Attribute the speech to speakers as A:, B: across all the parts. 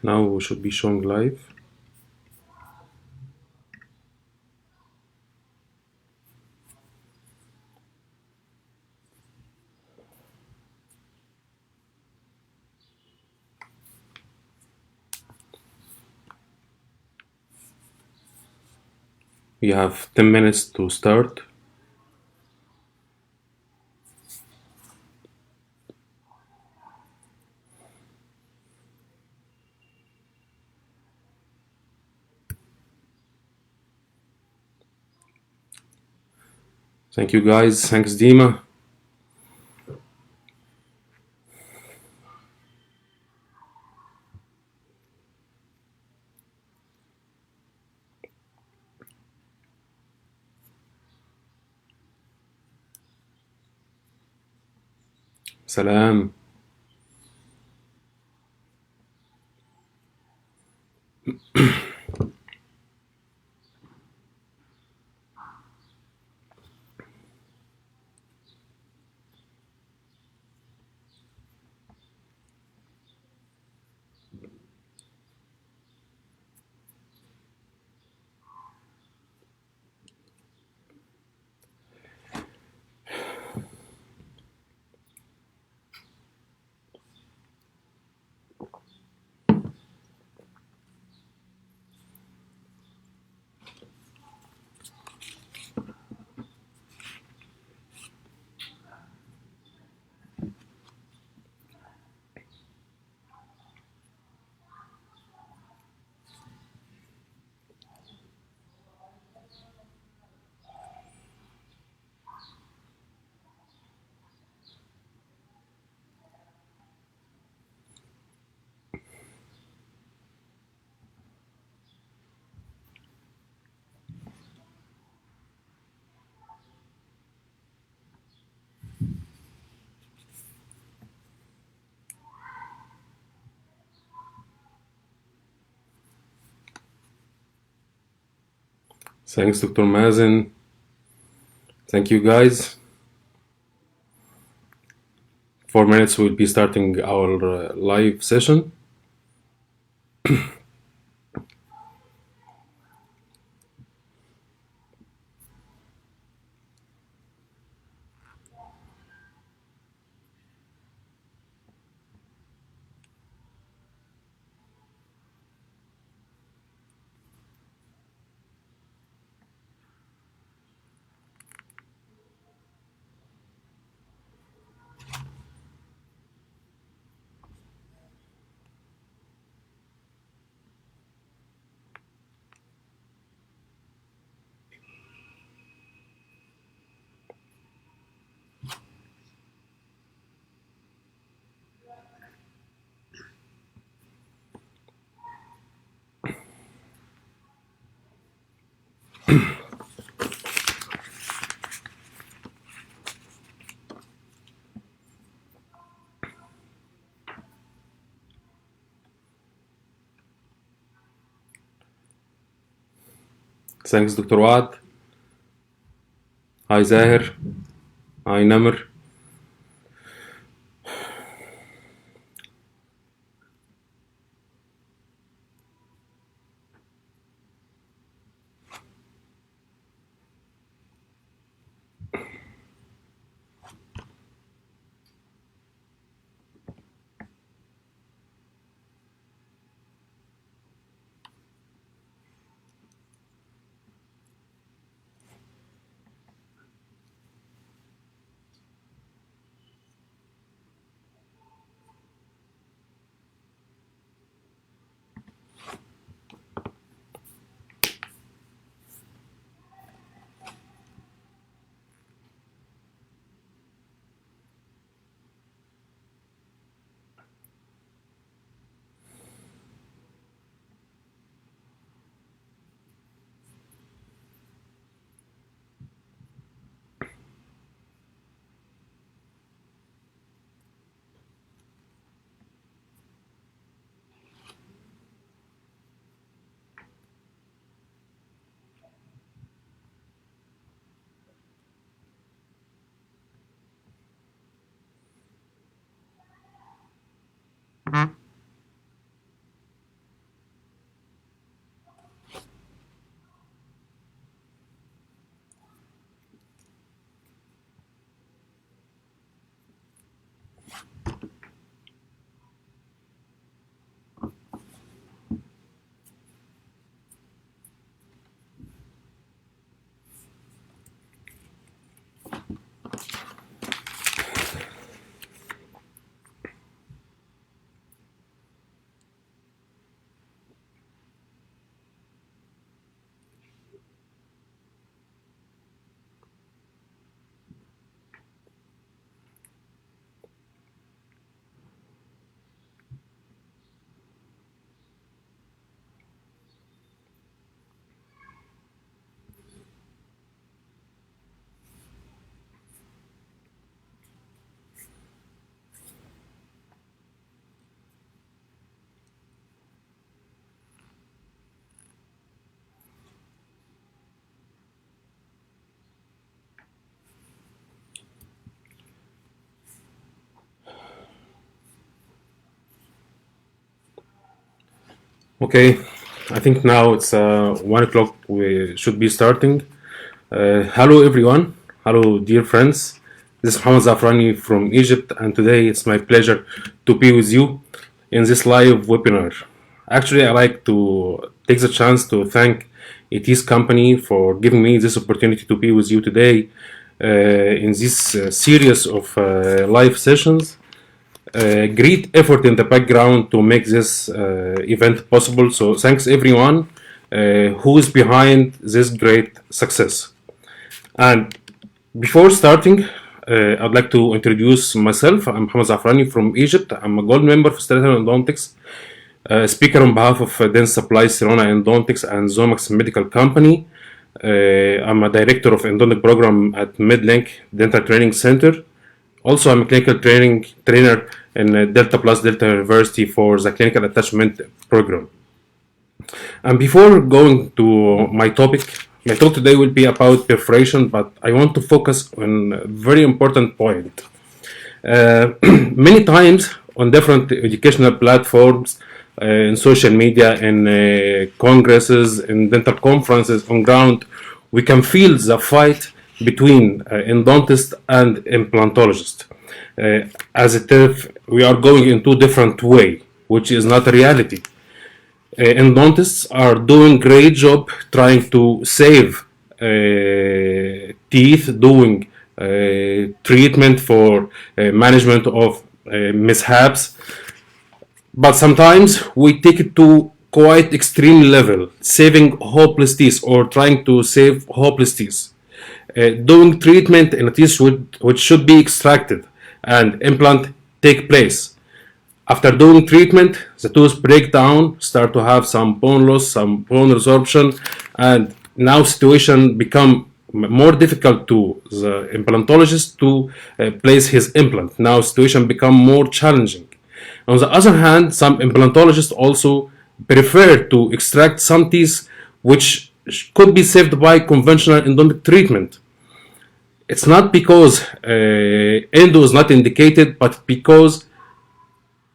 A: Now we should be showing live. You have 10 minutes to start. Thank you guys. Thanks Dima. Salam. Thanks Dr. Mazen. Thank you guys. 4 minutes we'll be starting our live session. Thanks Dr. Wad. Hi Zahir. Hi Namr. Okay, I think now it's 1 o'clock. We should be starting. Hello, everyone. Hello, dear friends. This is محمد الزعفراني from Egypt, and today it's my pleasure to be with you in this live webinar. Actually, I like to take the chance to thank ET's company for giving me this opportunity to be with you today in this series of live sessions. Great effort in the background to make this event possible. So thanks everyone who is behind this great success. And before starting, I'd like to introduce myself. I'm محمد الزعفراني from Egypt. I'm a gold member for Stereo Endodontics, speaker on behalf of Dent Supply, Serona Endodontics, and Zomax Medical Company. I'm a director of endodontic program at MedLink Dental Training Center. Also, I'm a clinical trainer in Delta Plus Delta University for the clinical attachment program. And before going to my talk today will be about perforation, but I want to focus on a very important point. Many times on different educational platforms, in social media, in congresses, in dental conferences on ground, we can feel the fight between endodontist and implantologist. As if we are going in two different ways, which is not a reality. Endodontists are doing great job trying to save teeth, doing treatment for management of mishaps, but sometimes we take it to quite extreme level, saving hopeless teeth or trying to save hopeless teeth. Doing treatment in a teeth which should be extracted and implant take place. After doing treatment, the tooth break down, start to have some bone loss, some bone resorption, and now situation become more difficult to the implantologist to place his implant. Now situation become more challenging. On the other hand, some implantologists also prefer to extract some teeth which could be saved by conventional endodontic treatment. It's not because endo is not indicated, but because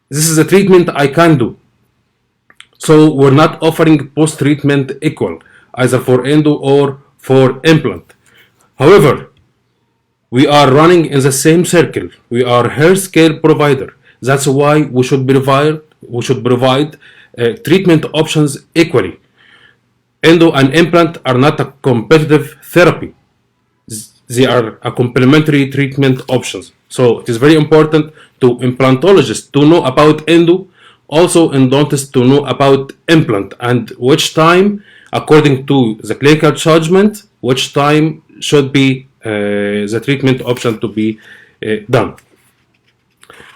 A: this is a treatment I can do. So we're not offering post-treatment equal, either for endo or for implant. However, we are running in the same circle. We are healthcare provider. That's why we should provide treatment options equally. Endo and implant are not a competitive therapy. They are a complementary treatment options. So it is very important to implantologists to know about endo, also endodontists to know about implant, and which time, according to the clinical judgment, which time should be the treatment option to be done.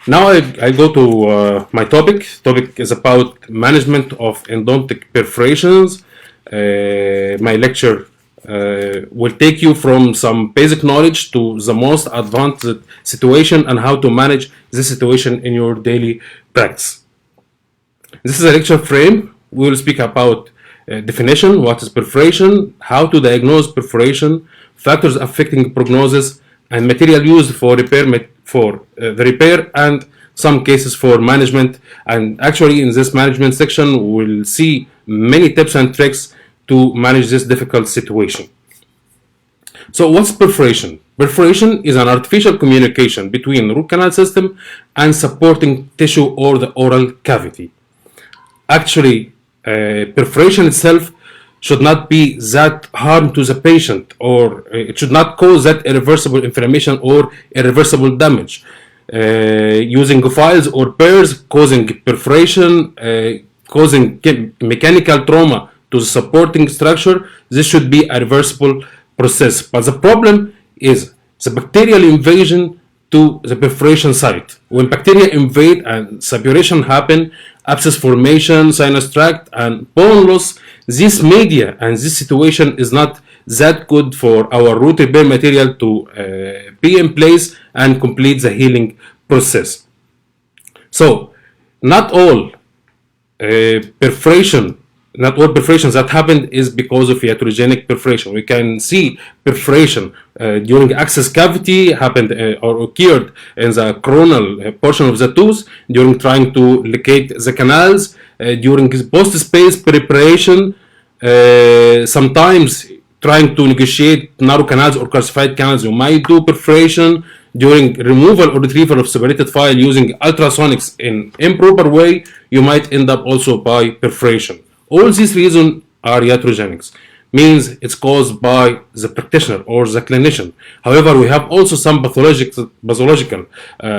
A: Now I go to my topic. Topic is about management of endodontic perforations. My lecture will take you from some basic knowledge to the most advanced situation and how to manage this situation in your daily practice. This is a lecture frame. We will speak about definition, what is perforation, how to diagnose perforation, factors affecting prognosis, and material used for the repair, and some cases for management. And actually in this management section we'll see many tips and tricks to manage this difficult situation. So what's perforation? Perforation is an artificial communication between the root canal system and supporting tissue or the oral cavity. Actually, perforation itself should not be that harm to the patient, or it should not cause that irreversible inflammation or irreversible damage. Using files or pairs causing perforation, causing mechanical trauma to the supporting structure, this should be a reversible process. But the problem is the bacterial invasion to the perforation site. When bacteria invade and suppuration happen, abscess formation, sinus tract, and bone loss, this media and this situation is not that good for our root repair material to be in place and complete the healing process. So not all perforations that happen is because of iatrogenic perforation. We can see perforation during access cavity happened or occurred in the coronal portion of the tooth during trying to locate the canals, during post-space preparation, sometimes trying to negotiate narrow canals or calcified canals, you might do perforation. During removal or retrieval of separated file using ultrasonics in improper way, you might end up also by perforation. All these reasons are iatrogenics, means it's caused by the practitioner or the clinician. However, we have also some pathological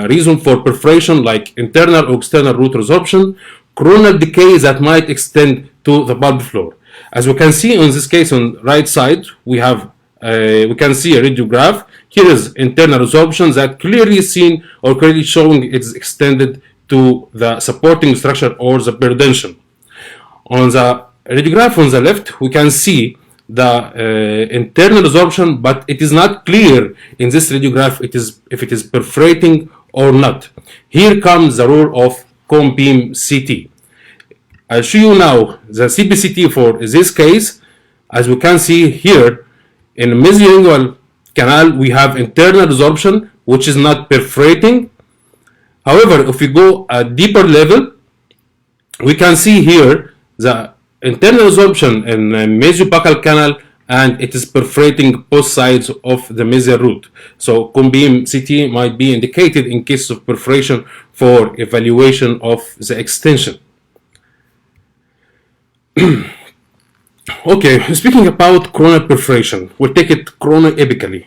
A: reason for perforation, like internal or external root resorption, coronal decay that might extend to the bulb floor. As we can see in this case on right side, we can see a radiograph. Here is internal resorption that clearly seen or clearly showing it's extended to the supporting structure or the periodontium. On the radiograph on the left, we can see the internal resorption, but it is not clear in this radiograph if it is perforating or not. Here comes the role of cone beam CT. I'll show you now the CBCT for this case. As we can see here, in mesolingual canal, we have internal resorption, which is not perforating. However, if we go a deeper level, we can see here the internal resorption in mesobuccal canal, and it is perforating both sides of the mesial root. So cone beam CT might be indicated in case of perforation for evaluation of the extension. Okay, speaking about coronal perforation, we'll take it chronoepically.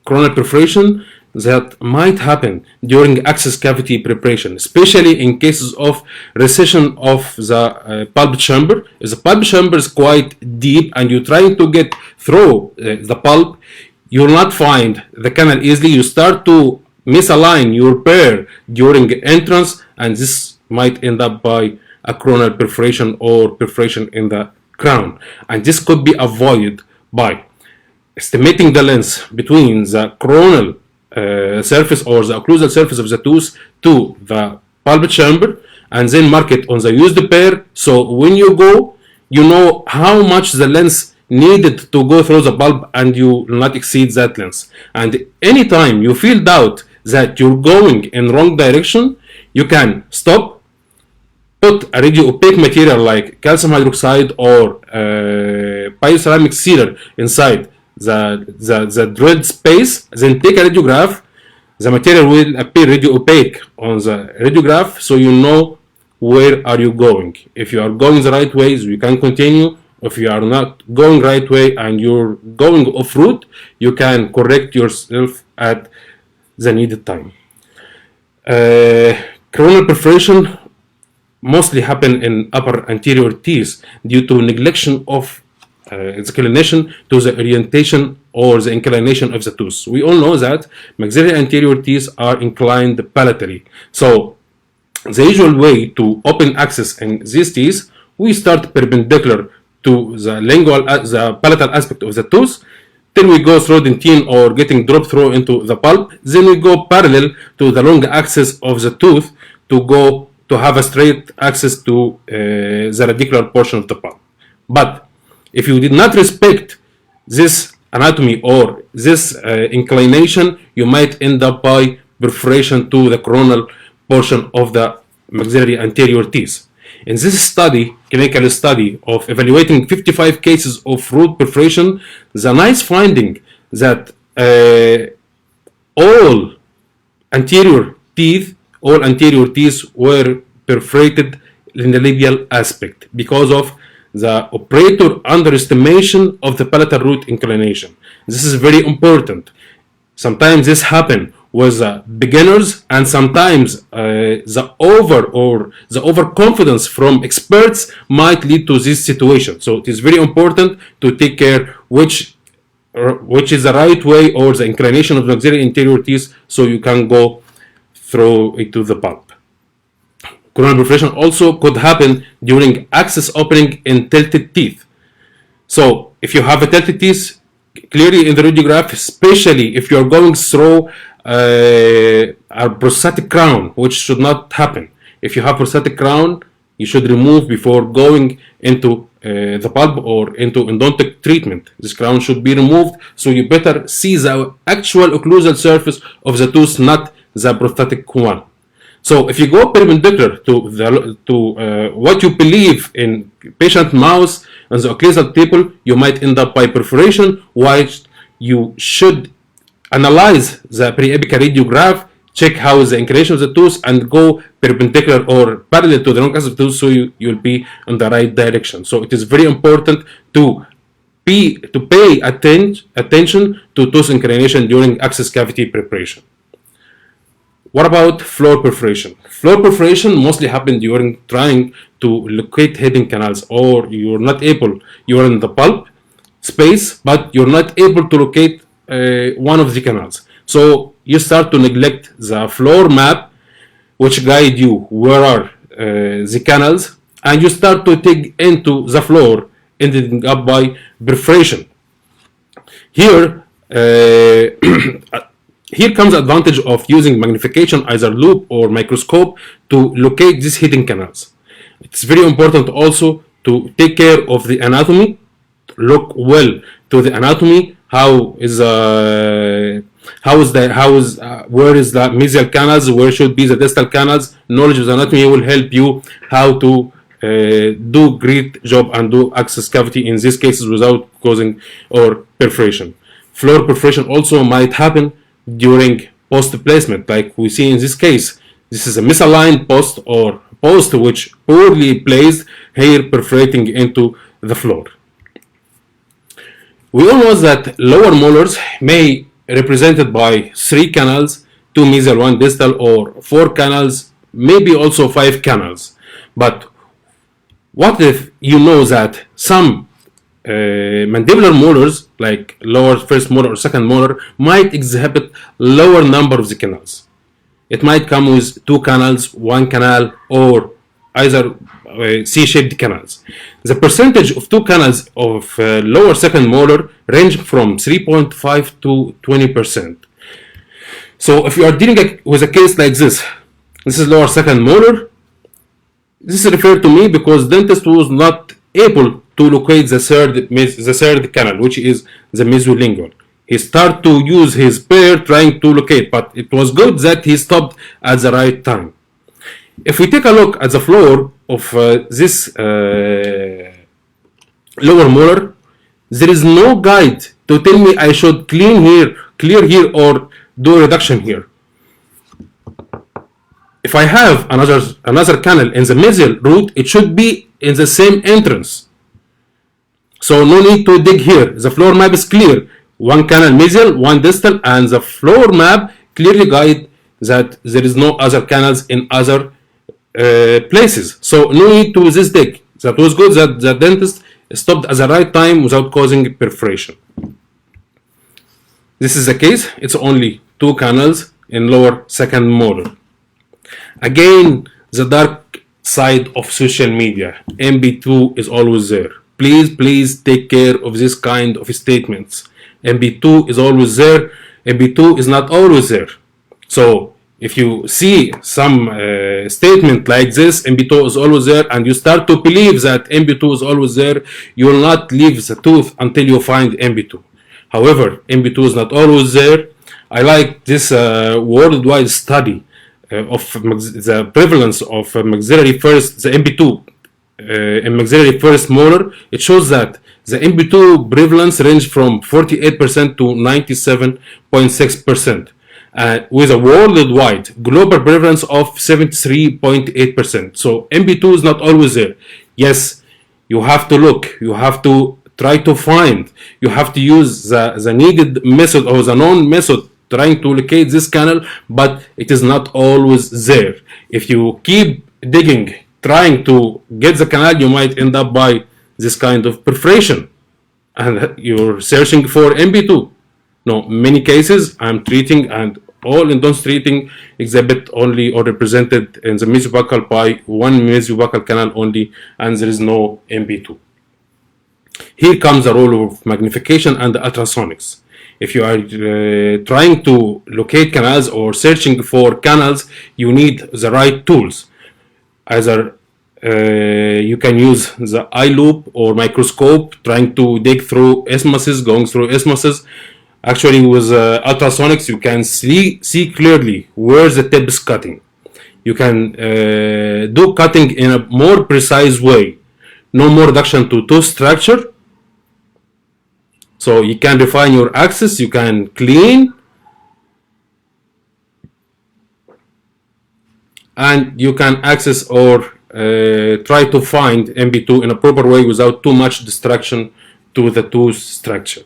A: Coronal perforation that might happen during access cavity preparation, especially in cases of recession of the pulp chamber. If the pulp chamber is quite deep and you're trying to get through the pulp, you will not find the canal easily. You start to misalign your pair during entrance, and this might end up by a coronal perforation or perforation in the crown. And this could be avoided by estimating the length between the coronal surface or the occlusal surface of the tooth to the pulp chamber, and then mark it on the used pair. So when you go, you know how much the length needed to go through the pulp, and you will not exceed that length. And anytime you feel doubt that you're going in wrong direction, you can stop, put a radio opaque material like calcium hydroxide or bioceramic sealer inside the drilled space, then take a radiograph. The material will appear radio opaque on the radiograph, so you know where are you going. If you are going the right way, you can continue. If you are not going right way and you're going off route, you can correct yourself at the needed time. Coronal perforation mostly happen in upper anterior teeth due to neglection of its inclination to the orientation or the inclination of the tooth. We all know that maxillary anterior teeth are inclined palatally. So the usual way to open access in these teeth, we start perpendicular to the lingual, the palatal aspect of the tooth, till we go through dentine or getting dropped through into the pulp. Then we go parallel to the long axis of the tooth to have a straight access to the radicular portion of the pulp. But if you did not respect this anatomy or this inclination, you might end up by perforation to the coronal portion of the maxillary anterior teeth. In this study, clinical study of evaluating 55 cases of root perforation, the nice finding that all anterior teeth were perforated in the labial aspect because of the operator underestimation of the palatal root inclination. This is very important. Sometimes this happens with beginners, and sometimes the overconfidence from experts might lead to this situation. So it is very important to take care which is the right way or the inclination of the maxillary anterior teeth, so you can go through into the pulp. Coronal perforation also could happen during access opening in tilted teeth. So if you have a tilted teeth, clearly in the radiograph, especially if you are going through a prosthetic crown, which should not happen. If you have prosthetic crown, you should remove before going into the pulp or into endodontic treatment. This crown should be removed, so you better see the actual occlusal surface of the tooth, not the prosthetic one. So if you go perpendicular to what you believe in patient mouth and the occlusal table, you might end up by perforation, while you should analyze the periapical radiograph, check how is the inclination of the tooth, and go perpendicular or parallel to the non-occlusive tooth, so you'll be in the right direction. So it is very important to pay attention to tooth inclination during access cavity preparation. What about floor perforation? Floor perforation mostly happens during trying to locate hidden canals, or you're in the pulp space, but you're not able to locate one of the canals. So you start to neglect the floor map, which guide you where are the canals, and you start to dig into the floor, ending up by perforation. Here, here comes the advantage of using magnification, either loop or microscope, to locate these hidden canals. It's very important also to take care of the anatomy, look well to the anatomy. Where is the mesial canals? Where should be the distal canals? Knowledge of the anatomy will help you how to do great job and do access cavity in these cases without causing or perforation. Floor perforation also might happen during post placement, like we see in this case. This is a misaligned post or post which poorly placed, here perforating into the floor. We all know that lower molars may represented by 3 canals, 2 mesial, 1 distal, or 4 canals, maybe also 5 canals. But what if you know that some mandibular molars, like lower first molar or second molar, might exhibit lower number of the canals? It might come with 2 canals, 1 canal, or either C-shaped canals. The percentage of 2 canals of lower second molar range from 3.5 to 20%. So if you are dealing with a case like this is lower second molar. This is referred to me because dentist was not able to locate the third canal, which is the mesolingual. He started to use his pair trying to locate, but it was good that he stopped at the right time. If we take a look at the floor of this lower molar, there is no guide to tell me I should clear here, or do reduction here. If I have another canal in the mesial root, it should be in the same entrance. So no need to dig here. The floor map is clear. 1 canal mesial, 1 distal, and the floor map clearly guide that there is no other canals in other places. So no need to this dig. That was good that the dentist stopped at the right time without causing perforation. This is the case. It's only 2 canals in lower second molar. Again, the dark side of social media. MB2 is always there. Please take care of this kind of statements. MB2 is always there. MB2 is not always there. So if you see some statement like this, MB2 is always there, and you start to believe that MB2 is always there, you will not leave the tooth until you find MB2. However, MB2 is not always there. I like this worldwide study of the prevalence of maxillary first, the MB2 in maxillary first molar. It shows that the MB2 prevalence range from 48% to 97.6%, with a worldwide global prevalence of 73.8%. So MB2 is not always there. Yes, you have to look, you have to try to find, you have to use the needed method or the known method trying to locate this canal, but it is not always there. If you keep digging, trying to get the canal, you might end up by this kind of perforation, and you're searching for MB2. No, many cases I'm treating, and all endodontists treating exhibit only or represented in the mesiobuccal by 1 mesiobuccal canal only, and there is no MB2. Here comes the role of magnification and ultrasonics. If you are trying to locate canals or searching for canals, you need the right tools. Either you can use the eye loop or microscope, trying to dig through isthmuses, going through isthmuses. Actually, with ultrasonics, you can see clearly where the tip is cutting. You can do cutting in a more precise way. No more reduction to tooth structure. So you can refine your axis, you can clean, and you can access or try to find MB2 in a proper way without too much destruction to the tooth structure.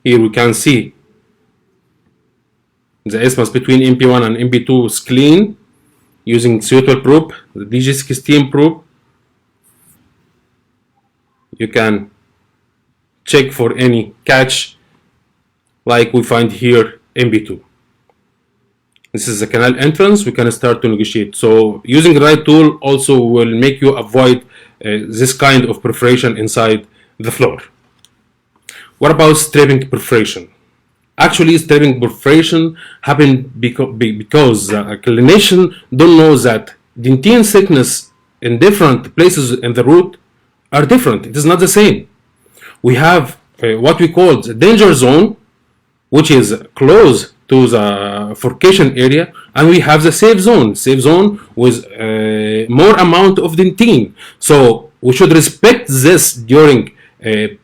A: Here we can see the isthmus between MP1 and MP2 is clean using suitable probe, the DG16 probe. You can check for any catch like we find here MB2. This is the canal entrance. We can start to negotiate. So using the right tool also will make you avoid this kind of perforation inside the floor. What about stripping perforation? Actually, stripping perforation happens because a clinician don't know that dentine thickness in different places in the root are different. It is not the same. We have what we call the danger zone, which is close to the forcation area, and we have the safe zone with more amount of dentine. So we should respect this during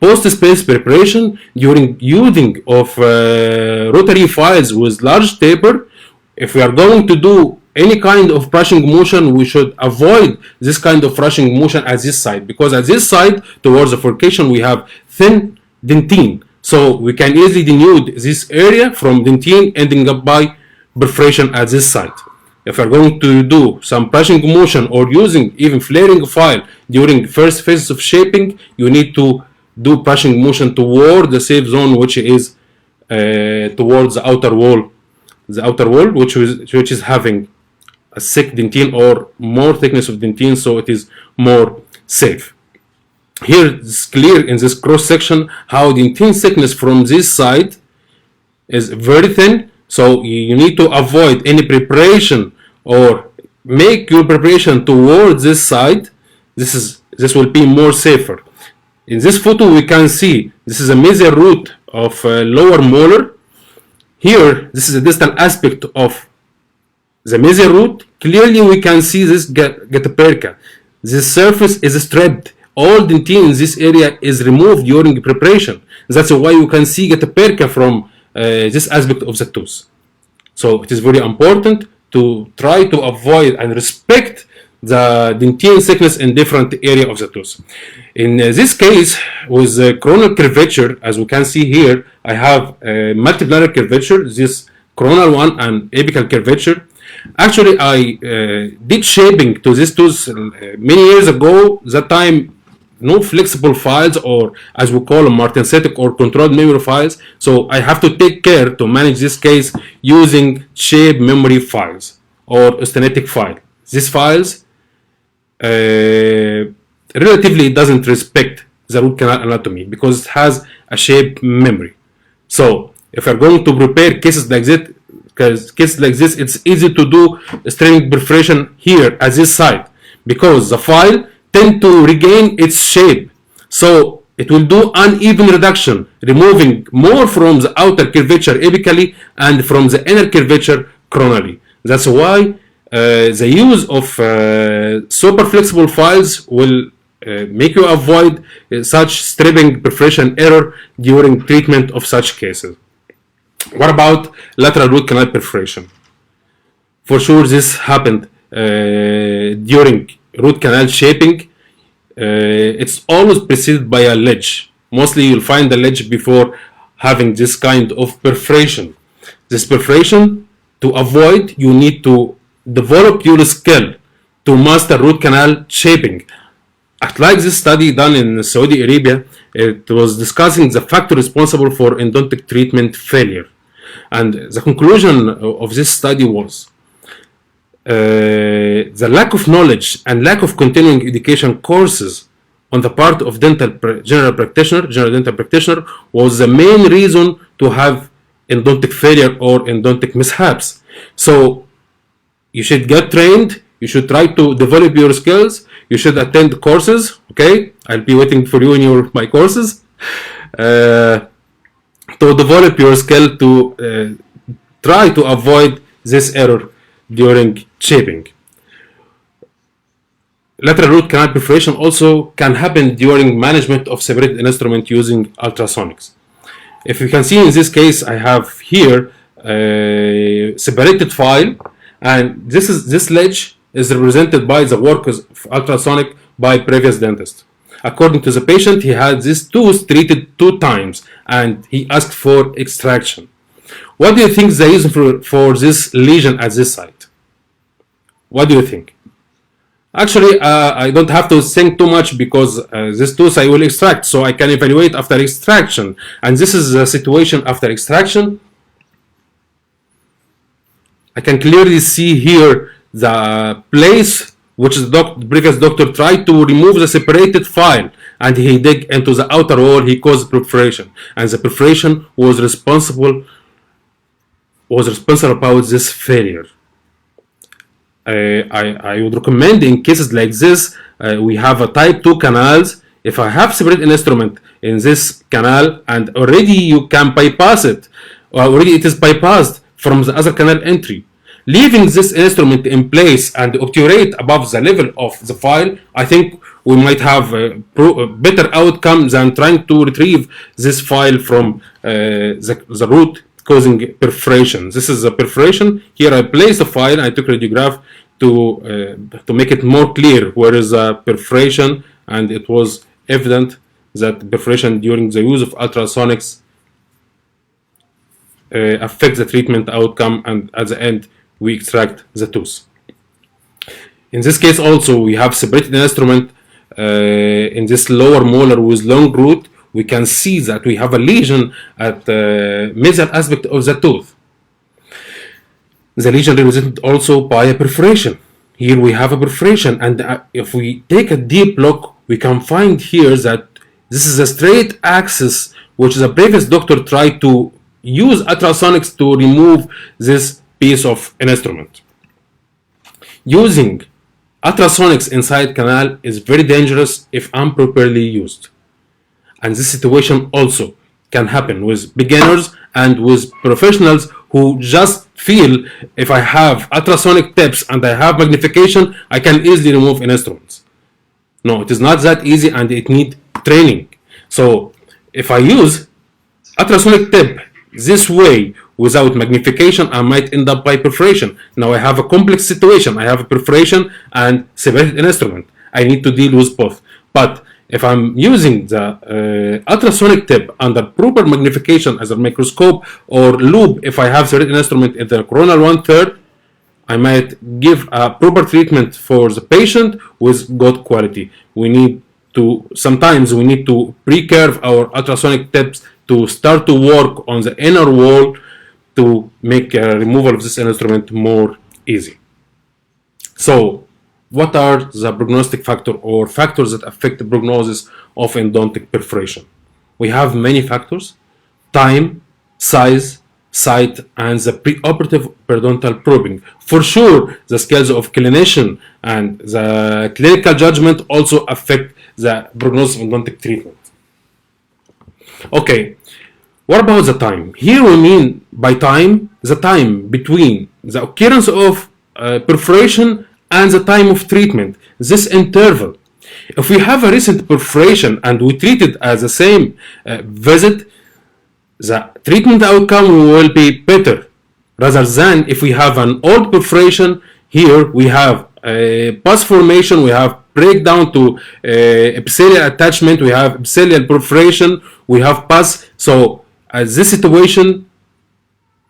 A: post-space preparation, during using of rotary files with large taper. If we are going to do any kind of brushing motion, we should avoid this kind of brushing motion at this side, because at this side towards the forcation we have thin dentine. So we can easily denude this area from dentine, ending up by perforation at this side. If you're going to do some brushing motion or using even flaring file during first phase of shaping, you need to do brushing motion toward the safe zone, which is towards the outer wall, which is having a thick dentine or more thickness of dentine, so it is more safe. Here it's clear in this cross section how dentine thickness from this side is very thin, so you need to avoid any preparation or make your preparation towards this side. This will be more safer. In this photo we can see this is a mesial root of lower molar. Here this is a distal aspect of the mesial root. Clearly we can see this getaperca. This surface is stripped. All dentine in this area is removed during preparation. That's why you can see getaperca from this aspect of the tooth. So it is very important to try to avoid and respect the dentine thickness in different area of the tooth. In this case, with the coronal curvature, as we can see here, I have a multiplanar curvature, this coronal one and apical curvature. Actually, I did shaping to this tooth many years ago. That time, no flexible files, or as we call them, martensitic or controlled memory files. So I have to take care to manage this case using shape memory files or austenitic file. These files relatively doesn't respect the root canal anatomy because it has a shape memory. So if you're going to prepare cases like this, it's easy to do string perforation here at this side because the file tend to regain its shape. So it will do uneven reduction, removing more from the outer curvature apically and from the inner curvature coronally. That's why the use of super flexible files will make you avoid such stripping perforation error during treatment of such cases. What about lateral root canal perforation? For sure this happened during root canal shaping. It's always preceded by a ledge. Mostly you'll find the ledge before having this kind of perforation. This perforation, to avoid, you need to develop your skill to master root canal shaping. Like this study done in Saudi Arabia, it was discussing the factor responsible for endodontic treatment failure. And the conclusion of this study was the lack of knowledge and lack of continuing education courses on the part of general dental practitioner was the main reason to have endodontic failure or endodontic mishaps. So you should get trained, you should try to develop your skills, you should attend courses, okay? I'll be waiting for you in my courses. to develop your skill to try to avoid this error during shaping. Lateral root canal perforation also can happen during management of separated instrument using ultrasonics. If you can see in this case, I have here a separated file, and this ledge is represented by the work of ultrasonic by previous dentist. According to the patient, he had this tooth treated 2 times and he asked for extraction. What do you think is the reason for this lesion at this site? What do you think? Actually, I don't have to think too much because this tooth I will extract, so I can evaluate after extraction. And this is the situation after extraction. I can clearly see here the place which the previous doctor tried to remove the separated file, and he dig into the outer wall, he caused perforation, and the perforation was responsible about this failure. I would recommend in cases like this, we have a type 2 canals. If I have separate instrument in this canal and already you can bypass it, or already it is bypassed from the other canal entry, leaving this instrument in place and obturate above the level of the file, I think we might have a better outcome than trying to retrieve this file from the root causing perforation. This is a perforation. Here I place the file and I took a radiograph to make it more clear where is the perforation, and it was evident that perforation during the use of ultrasonics affects the treatment outcome, and at the end we extract the tooth. In this case also we have separated instrument in this lower molar with long root. We can see that we have a lesion at the mesial aspect of the tooth. The lesion represented also by a perforation. Here we have a perforation, and if we take a deep look, we can find here that this is a straight axis which the previous doctor tried to use ultrasonics to remove this piece of instrument. Using ultrasonics inside canal is very dangerous if improperly used. And this situation also can happen with beginners and with professionals who just feel if I have ultrasonic tips and I have magnification, I can easily remove instruments. No, it is not that easy, and it needs training. So if I use ultrasonic tip this way without magnification, I might end up by perforation. Now I have a complex situation. I have a perforation and separated instrument. I need to deal with both. But if I'm using the ultrasonic tip under proper magnification as a microscope or loop, if I have separated instrument in the coronal 1/3, I might give a proper treatment for the patient with good quality. Sometimes we need to pre-curve our ultrasonic tips to start to work on the inner wall to make removal of this instrument more easy. So, what are the prognostic factors or factors that affect the prognosis of endodontic perforation? We have many factors: time, size, site, and the preoperative periodontal probing. For sure, the skills of clinician and the clinical judgment also affect the prognosis of endodontic treatment. Okay, what about the time? Here we mean by time, the time between the occurrence of perforation and the time of treatment, this interval. If we have a recent perforation and we treat it as the same visit, the treatment outcome will be better, rather than if we have an old perforation. Here we have a pus formation, we have breakdown to epithelial attachment, we have epithelial perforation, we have pus. So at this situation,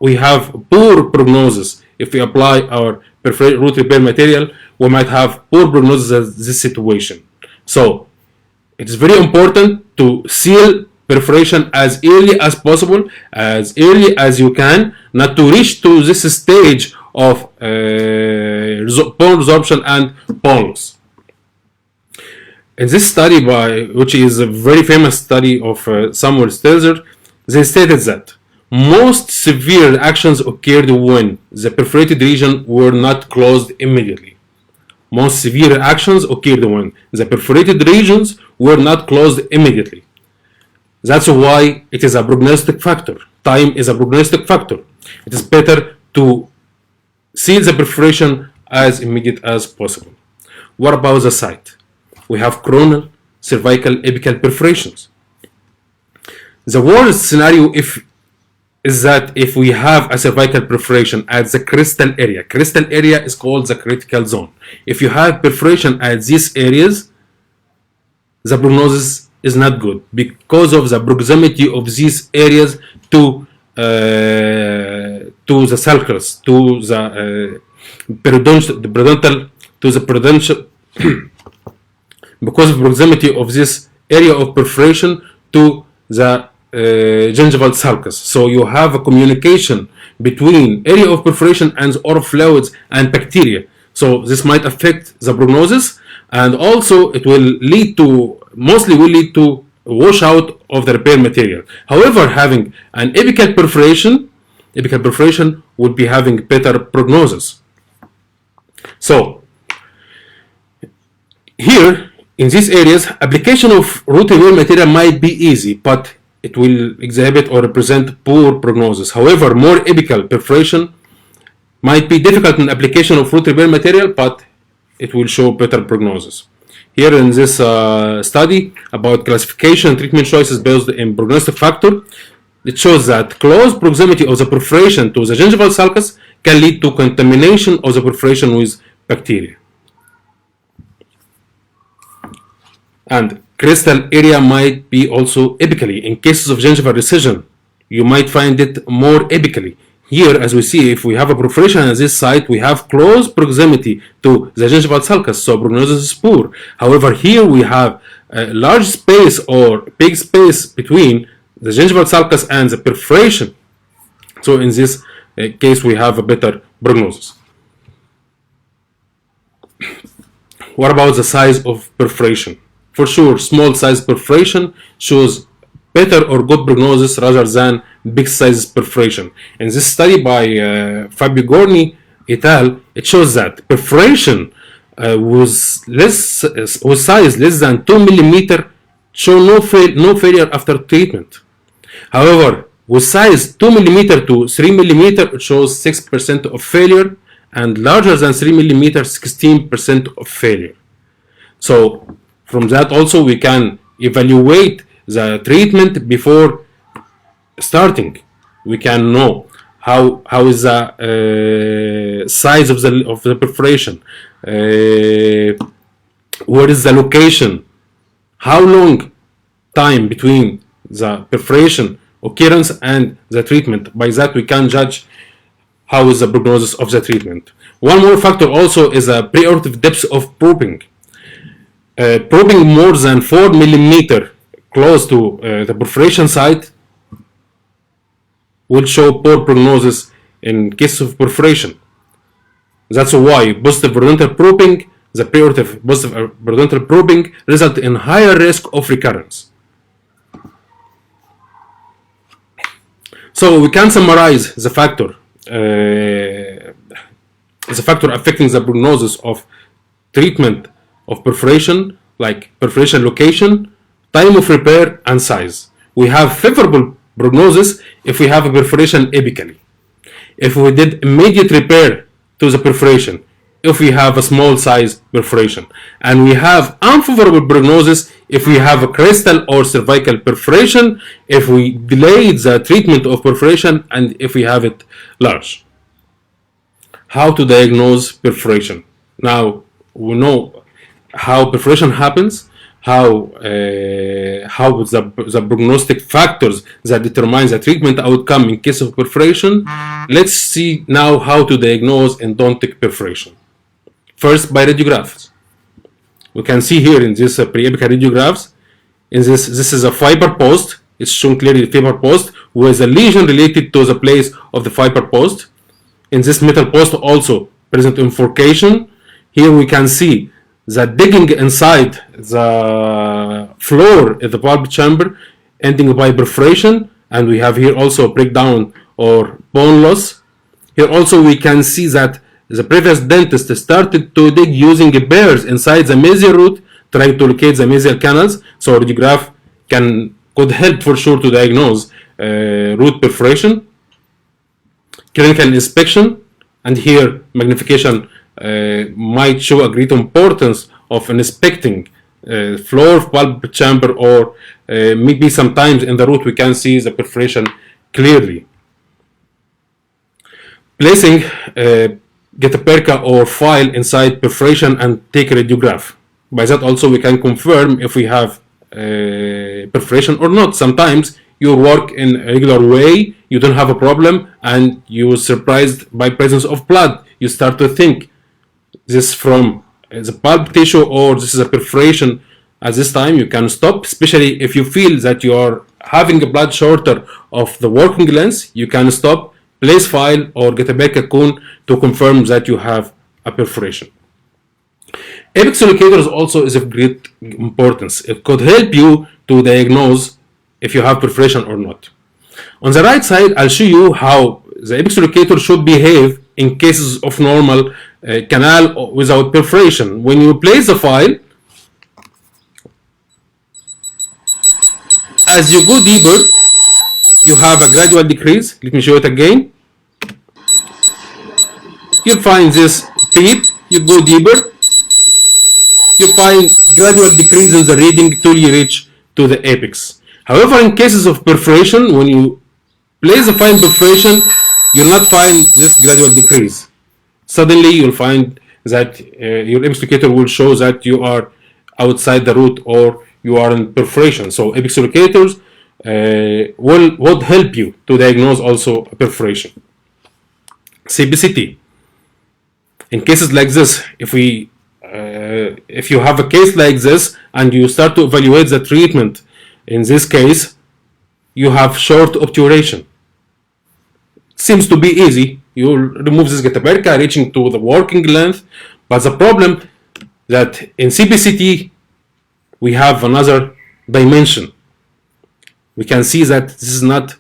A: we have poor prognosis. If we apply our perforated root repair material, we might have poor prognosis in this situation. So it is very important to seal perforation as early as possible, as early as you can, not to reach to this stage of bone resorption and bone loss. In this study, which is a very famous study of Samuel Stelzer, they stated that most severe reactions occurred when the perforated region were not closed immediately. Most severe reactions occurred when the perforated regions were not closed immediately. That's why it is a prognostic factor. Time is a prognostic factor. It is better to seal the perforation as immediate as possible. What about the site? We have coronal, cervical, apical perforations. The worst scenario is that if we have a cervical perforation at the crystal area is called the critical zone. If you have perforation at these areas, the prognosis is not good because of the proximity of these areas to the sulcus, to the periodontal, to the periodontal, because of proximity of this area of perforation to the gingival sulcus. So you have a communication between area of perforation and oral fluids and bacteria. So this might affect the prognosis, and also it will lead to, mostly will lead to washout of the repair material. However, having an apical perforation would be having better prognosis. So here in these areas, application of root repair material might be easy, but it will exhibit or represent poor prognosis. However, more apical perforation might be difficult in application of root repair material, but it will show better prognosis. Here in this study about classification and treatment choices based on prognostic factor, it shows that close proximity of the perforation to the gingival sulcus can lead to contamination of the perforation with bacteria. And crystal area might be also apically. In cases of gingival recession, you might find it more apically. Here, as we see, if we have a perforation at this site, we have close proximity to the gingival sulcus, so prognosis is poor. However, here we have a large space or big space between the gingival sulcus and the perforation. So in this case, we have a better prognosis. What about the size of perforation? For sure, small size perforation shows better or good prognosis rather than big size perforation. In this study by Fabio Gorni et al., it shows that perforation with size less than 2 mm show no failure after treatment. However, with size 2 mm to 3 mm, it shows 6% of failure, and larger than 3 mm, 16% of failure. So from that also we can evaluate the treatment before starting. We can know how is the size of the perforation, where is the location, how long time between the perforation occurrence and the treatment. By that we can judge how is the prognosis of the treatment. One more factor also is a preoperative depth of probing. Probing more than 4 mm close to the perforation site will show poor prognosis in case of perforation. That's why positive periodontal probing, the preoperative positive periodontal probing, result in higher risk of recurrence. So we can summarize the factor affecting the prognosis of treatment of perforation, like perforation location, time of repair, and size. We have favorable prognosis if we have a perforation apically, if we did immediate repair to the perforation, if we have a small size perforation, and we have unfavorable prognosis if we have a crystal or cervical perforation, if we delayed the treatment of perforation, and if we have it large. How to diagnose perforation? Now we know how perforation happens, how the prognostic factors that determine the treatment outcome in case of perforation. Let's see now how to diagnose endodontic perforation. First, by radiographs. We can see here in this pre-apical radiographs, in this is a fiber post. It's shown clearly the fiber post with a lesion related to the place of the fiber post. In this metal post also present infarction. Here we can see the digging inside the floor of the pulp chamber ending by perforation, and we have here also breakdown or bone loss. Here also we can see that the previous dentist started to dig using bears inside the mesial root, trying to locate the mesial canals, so radiograph can could help for sure to diagnose root perforation. Clinical inspection, and here magnification might show a great importance of inspecting floor of pulp chamber, or maybe sometimes in the root we can see the perforation clearly. Placing getaperca or file inside perforation and take a radiograph. By that also we can confirm if we have perforation or not. Sometimes you work in a regular way, you don't have a problem, and you're surprised by presence of blood. You start to think this from the pulp tissue or this is a perforation. At this time you can stop, especially if you feel that you are having a blood shorter of the working length. You can stop, place file or get a Becker cone to confirm that you have a perforation. Apex locators also is of great importance. It could help you to diagnose if you have perforation or not. On the right side, I'll show you how the apex locator should behave in cases of normal canal without perforation. When you place the file, as you go deeper, you have a gradual decrease. Let me show it again. You'll find this teeth, you go deeper, you find gradual decrease in the reading till you reach to the apex. However, in cases of perforation, when you place the fine perforation, you'll not find this gradual decrease. Suddenly, you'll find that your apex locator will show that you are outside the root or you are in perforation. So, apex locators would help you to diagnose also a perforation. CBCT. In cases like this, if you have a case like this and you start to evaluate the treatment, in this case, you have short obturation. Seems to be easy. You remove this getaperca reaching to the working length, but the problem that in CBCT we have another dimension. We can see that this is not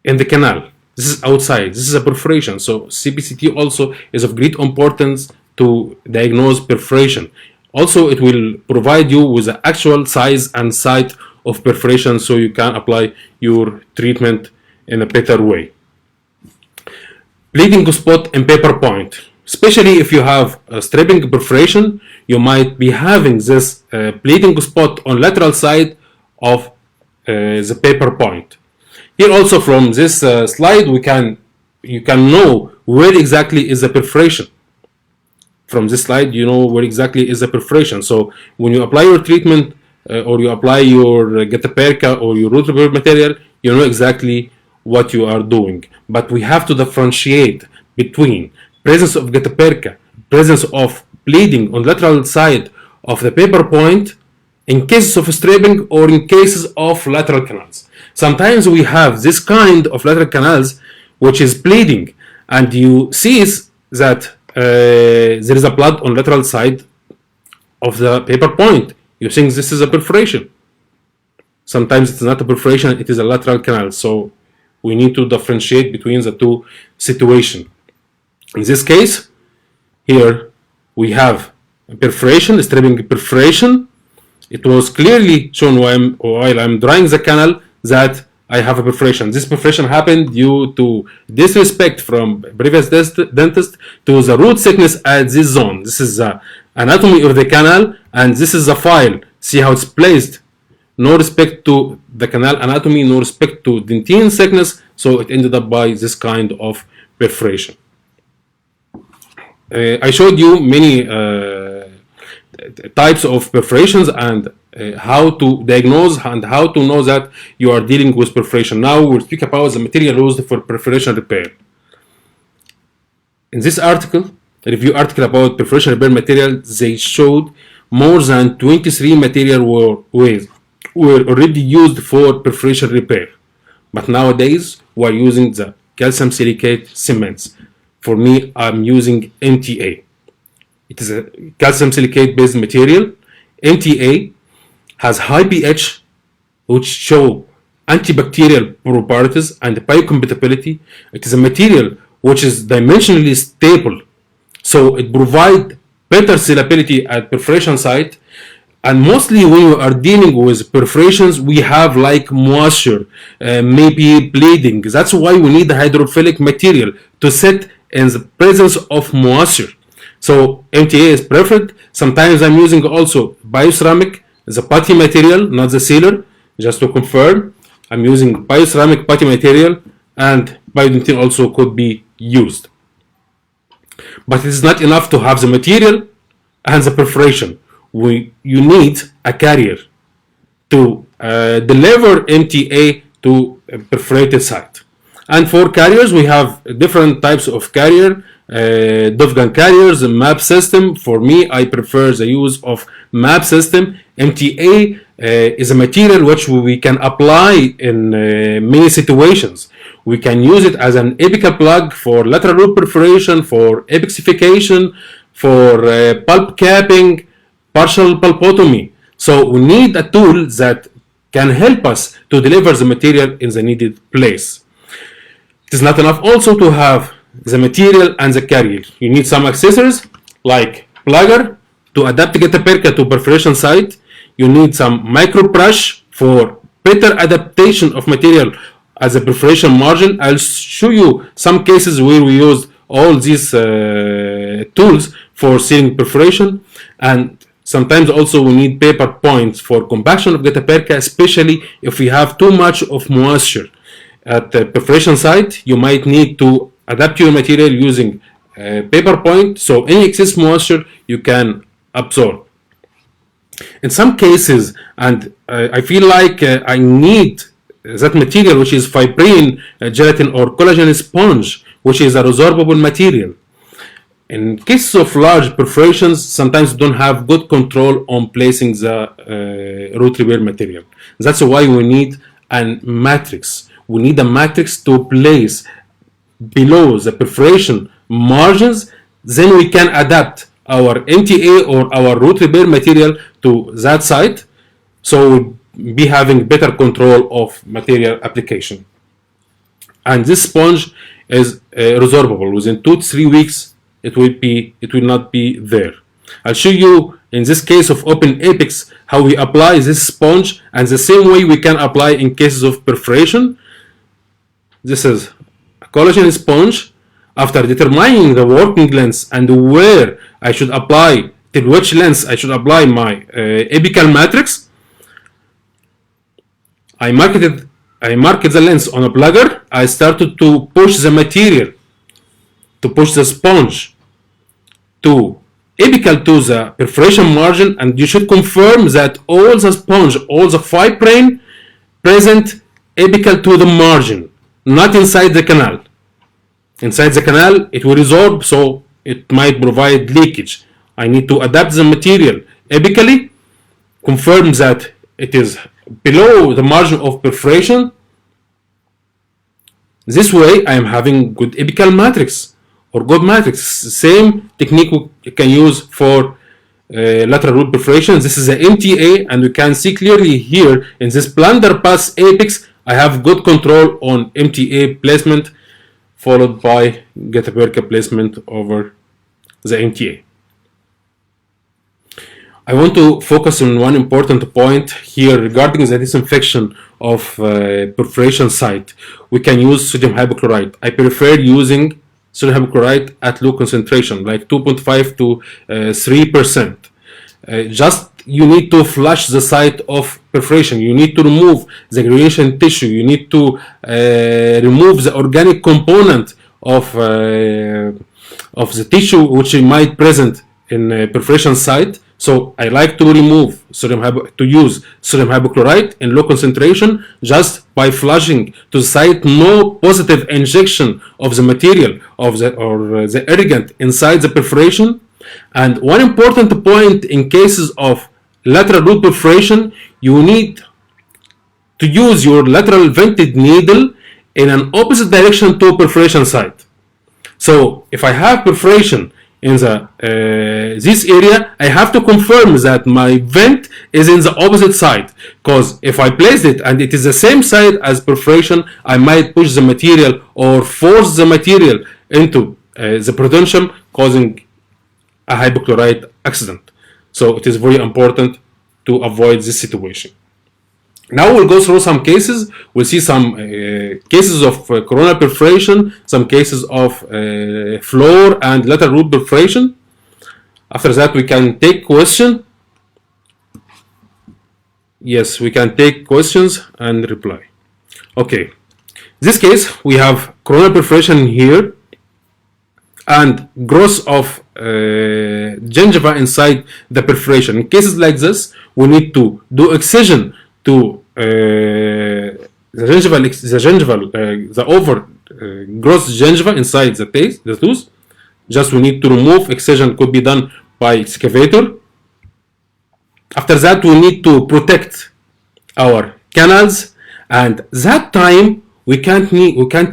A: in the canal. This is outside. This is a perforation. So CBCT also is of great importance to diagnose perforation. Also, it will provide you with the actual size and site of perforation so you can apply your treatment in a better way. Bleeding spot and paper point. Especially if you have a stripping perforation, you might be having this bleeding spot on lateral side of the paper point. Here also from this slide you can know where exactly is the perforation. From this slide you know where exactly is the perforation. So when you apply your treatment or you apply your getaperca or your root repair material, you know exactly what you are doing. But we have to differentiate between presence of getaperca, presence of bleeding on lateral side of the paper point in cases of stripping or in cases of lateral canals. Sometimes we have this kind of lateral canals which is bleeding, and you see that there is a blood on lateral side of the paper point. You think this is a perforation. Sometimes it's not a perforation, it is a lateral canal. So we need to differentiate between the two situations. In this case, here we have a perforation, stripping perforation. It was clearly shown while I'm drying the canal that I have a perforation. This perforation happened due to disrespect from previous dentist to the root thickness at this zone. This is the anatomy of the canal, and this is the file. See how it's placed. No respect to the canal anatomy, no respect to dentine thickness, so it ended up by this kind of perforation. I showed you many types of perforations and how to diagnose and how to know that you are dealing with perforation. Now we'll speak about the material used for perforation repair. In this article, a review article about perforation repair material, they showed more than 23 material were already used for perforation repair. But nowadays we are using the calcium silicate cements. For me, I'm using MTA. It is a calcium silicate based material. MTA has high pH, which show antibacterial properties and biocompatibility. It is a material which is dimensionally stable, so it provides better sealability at perforation site, And mostly when you are dealing with perforations, we have like moisture, maybe bleeding. That's why we need the hydrophilic material to sit in the presence of moisture. So MTA is preferred. Sometimes I'm using also bioceramic, the putty material, not the sealer, just to confirm. I'm using bioceramic putty material, and biodentin also could be used. But it is not enough to have the material and the perforation. You need a carrier to deliver MTA to a perforated site. And for carriers, we have different types of carrier, Dovgan carriers, map system. For me, I prefer the use of map system. MTA is a material which we can apply in many situations. We can use it as an apical plug for lateral root perforation, for apexification, for pulp capping, partial pulpotomy. So we need a tool that can help us to deliver the material in the needed place. It is not enough also to have the material and the carrier. You need some accessories like plugger to adapt the getaperca to perforation site. You need some micro brush for better adaptation of material as a perforation margin. I'll show you some cases where we used all these tools for sealing perforation. And sometimes also we need paper points for compaction of getaperca, especially if we have too much of moisture at the perforation site. You might need to adapt your material using paper point, so any excess moisture you can absorb. In some cases, and I feel like I need that material, which is fibrin, gelatin, or collagen sponge, which is a resorbable material. In cases of large perforations, sometimes you don't have good control on placing the root repair material. That's why we need a matrix. We need a matrix to place below the perforation margins. Then we can adapt our MTA or our root repair material to that site, so we'll be having better control of material application. And this sponge is resorbable. Within 2 to 3 weeks, it will not be there. I'll show you in this case of open apex how we apply this sponge, and the same way we can apply in cases of perforation. This is a collagen sponge. After determining the working length and where I should apply, till which length I should apply my apical matrix, I marked the length on a plugger. I started to push the material, to push the sponge to apical to the perforation margin, and you should confirm that all the sponge, all the fibrin present apical to the margin, not inside the canal. Inside the canal, it will resorb, so it might provide leakage. I need to adapt the material apically, confirm that it is below the margin of perforation. This way, I am having good apical matrix or good matrix. Same technique we can use for lateral root perforation. This is the MTA, and we can see clearly here in this plunder pass apex, I have good control on MTA placement, followed by getaperca placement over the MTA. I want to focus on one important point here regarding the disinfection of perforation site. We can use sodium hypochlorite. I prefer using sodium hypochlorite at low concentration, like 2.5 to 3%. Just you need to flush the site of perforation. You need to remove the granulation tissue. You need to remove the organic component of the tissue which might present in a perforation site. So I like to use sodium hypochlorite in low concentration just by flushing to the site. No positive injection of the material of the irrigant inside the perforation. And one important point in cases of lateral root perforation, you need to use your lateral vented needle in an opposite direction to perforation site. So if I have perforation in this area, I have to confirm that my vent is in the opposite side, because if I place it and it is the same side as perforation, I might push the material or force the material into the protentium, causing a hypochlorite accident. So it is very important to avoid this situation. Now we'll go through some cases. We'll see some cases of coronal perforation, some cases of floor and lateral root perforation. After that, we can take question. Yes, we can take questions and reply. Okay, this case we have coronal perforation here and growth of gingiva inside the perforation. In cases like this, we need to do excision to the overgrowth gingiva inside the tooth. Just we need to remove. Excision could be done by excavator. After that, we need to protect our canals, and that time we can't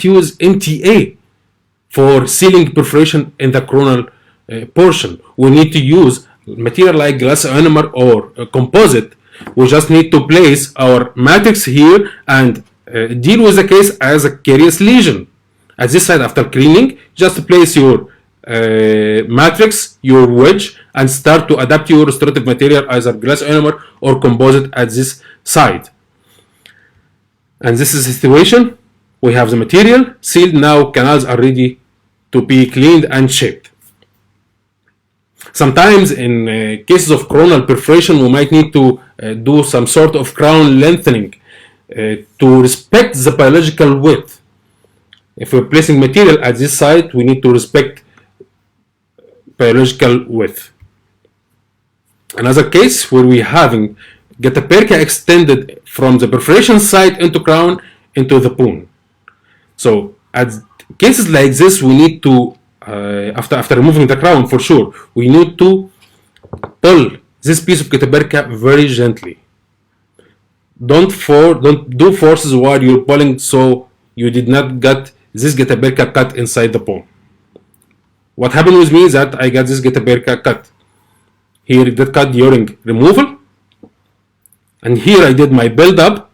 A: use MTA for sealing perforation in the coronal portion. We need to use material like glass ionomer or composite. We just need to place our matrix here and deal with the case as a carious lesion. At this side, after cleaning, just place your matrix, your wedge, and start to adapt your restorative material, either glass ionomer or composite, at this side. And this is the situation. We have the material sealed. Now canals are ready to be cleaned and shaped. Sometimes in cases of coronal perforation, we might need to do some sort of crown lengthening to respect the biological width. If we're placing material at this side, we need to respect biological width. Another case where we're having getaperca extended from the perforation site into crown into the bone. So at cases like this, we need to after removing the crown, for sure, we need to pull this piece of getaperca very gently. Don't do forces while you're pulling, so you did not get this getaperca cut inside the bone. What happened with me is that I got this getaperca cut. Here it got cut during removal, and here I did my build up.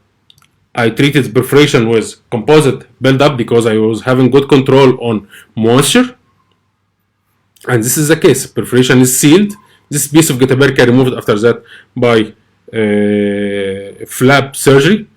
A: I treated perforation with composite build up because I was having good control on moisture. And this is the case. Perforation is sealed. This piece of getaperca removed after that by flap surgery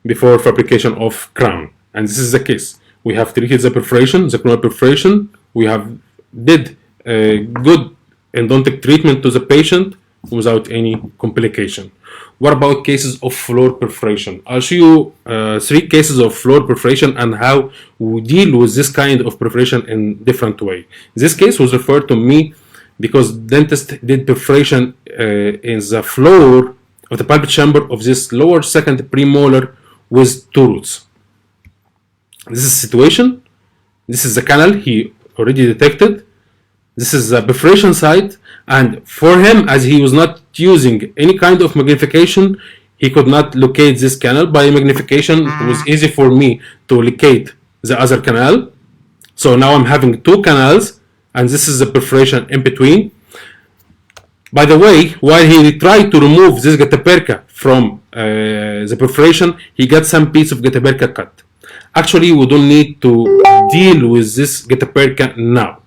A: before fabrication of crown. And this is the case. We have treated the perforation, the coronal perforation. We have did good endodontic treatment to the patient without any complication. What about cases of floor perforation? I'll show you 3 cases of floor perforation and how we deal with this kind of perforation in different way. This case was referred to me because dentist did perforation in the floor of the pulpit chamber of this lower second premolar with 2 roots. This is the situation. This is the canal he already detected. This is the perforation site, and for him, as he was not using any kind of magnification, he could not locate this canal. By magnification, it was easy for me to locate the other canal. So now I'm having 2 canals, and this is the perforation in between. By the way, while he tried to remove this getaperca from the perforation, he got some piece of getaperca cut. Actually, we don't need to deal with this getaperca now.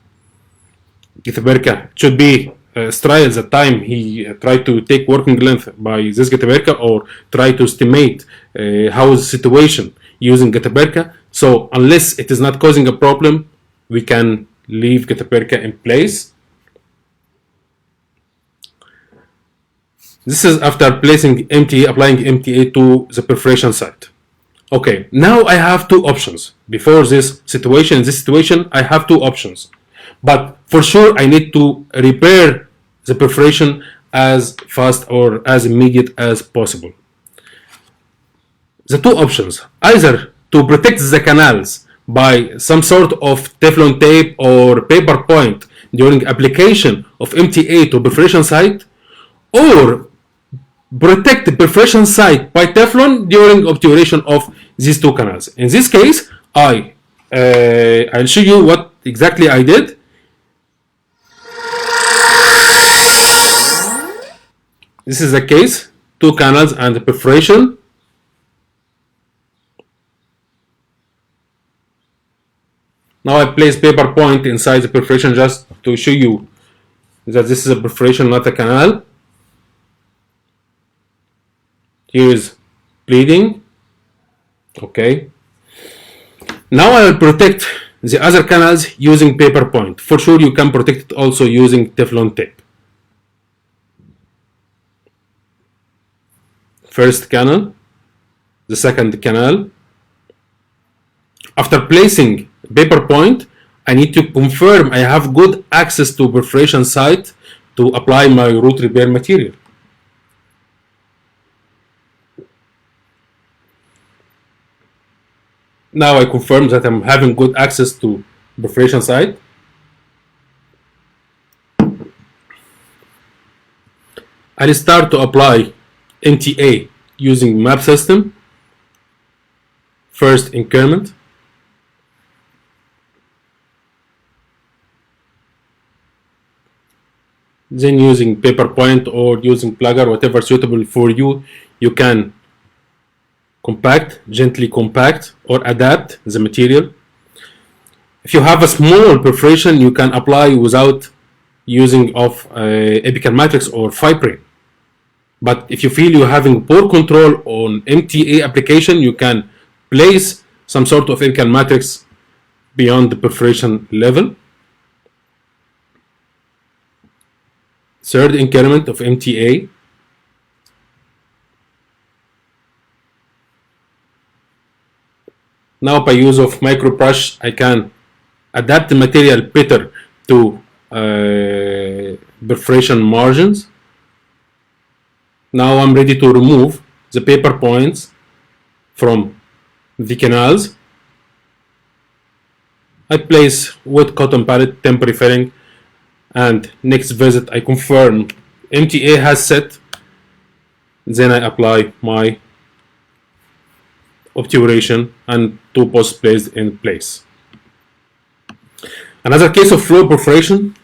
A: Getaperca should be sterile at the time he tried to take working length by this getaperca or try to estimate how is the situation using getaperca. So unless it is not causing a problem, we can leave getaperca in place. This is after placing MTA, applying MTA to the perforation site. Okay, now I have 2 options. Before this situation, I have 2 options. But for sure, I need to repair the perforation as fast or as immediate as possible. The 2 options, either to protect the canals by some sort of Teflon tape or paper point during application of MTA to perforation site, or protect the perforation site by Teflon during obturation of these 2 canals. In this case, I'll show you what exactly I did. This is the case, 2 canals and the perforation. Now I place paper point inside the perforation just to show you that this is a perforation, not a canal. Here is bleeding. Okay. Now I will protect the other canals using paper point. For sure you can protect it also using Teflon tape. First canal, the second canal. After placing paper point, I need to confirm I have good access to perforation site to apply my root repair material. Now I confirm that I'm having good access to perforation site. I'll start to apply MTA using map system. First increment. Then using paper point or using plugger, whatever suitable for you, you can gently compact or adapt the material. If you have a small perforation, you can apply without using of apical matrix or fibrin. But if you feel you're having poor control on MTA application, you can place some sort of apical matrix beyond the perforation level. Third increment of MTA. Now by use of micro brush, I can adapt the material better to perforation margins. Now I'm ready to remove the paper points from the canals. I place wet cotton pallet, temporary filling, and next visit I confirm MTA has set. Then I apply my obturation and two posts placed in place. Another case of floor perforation.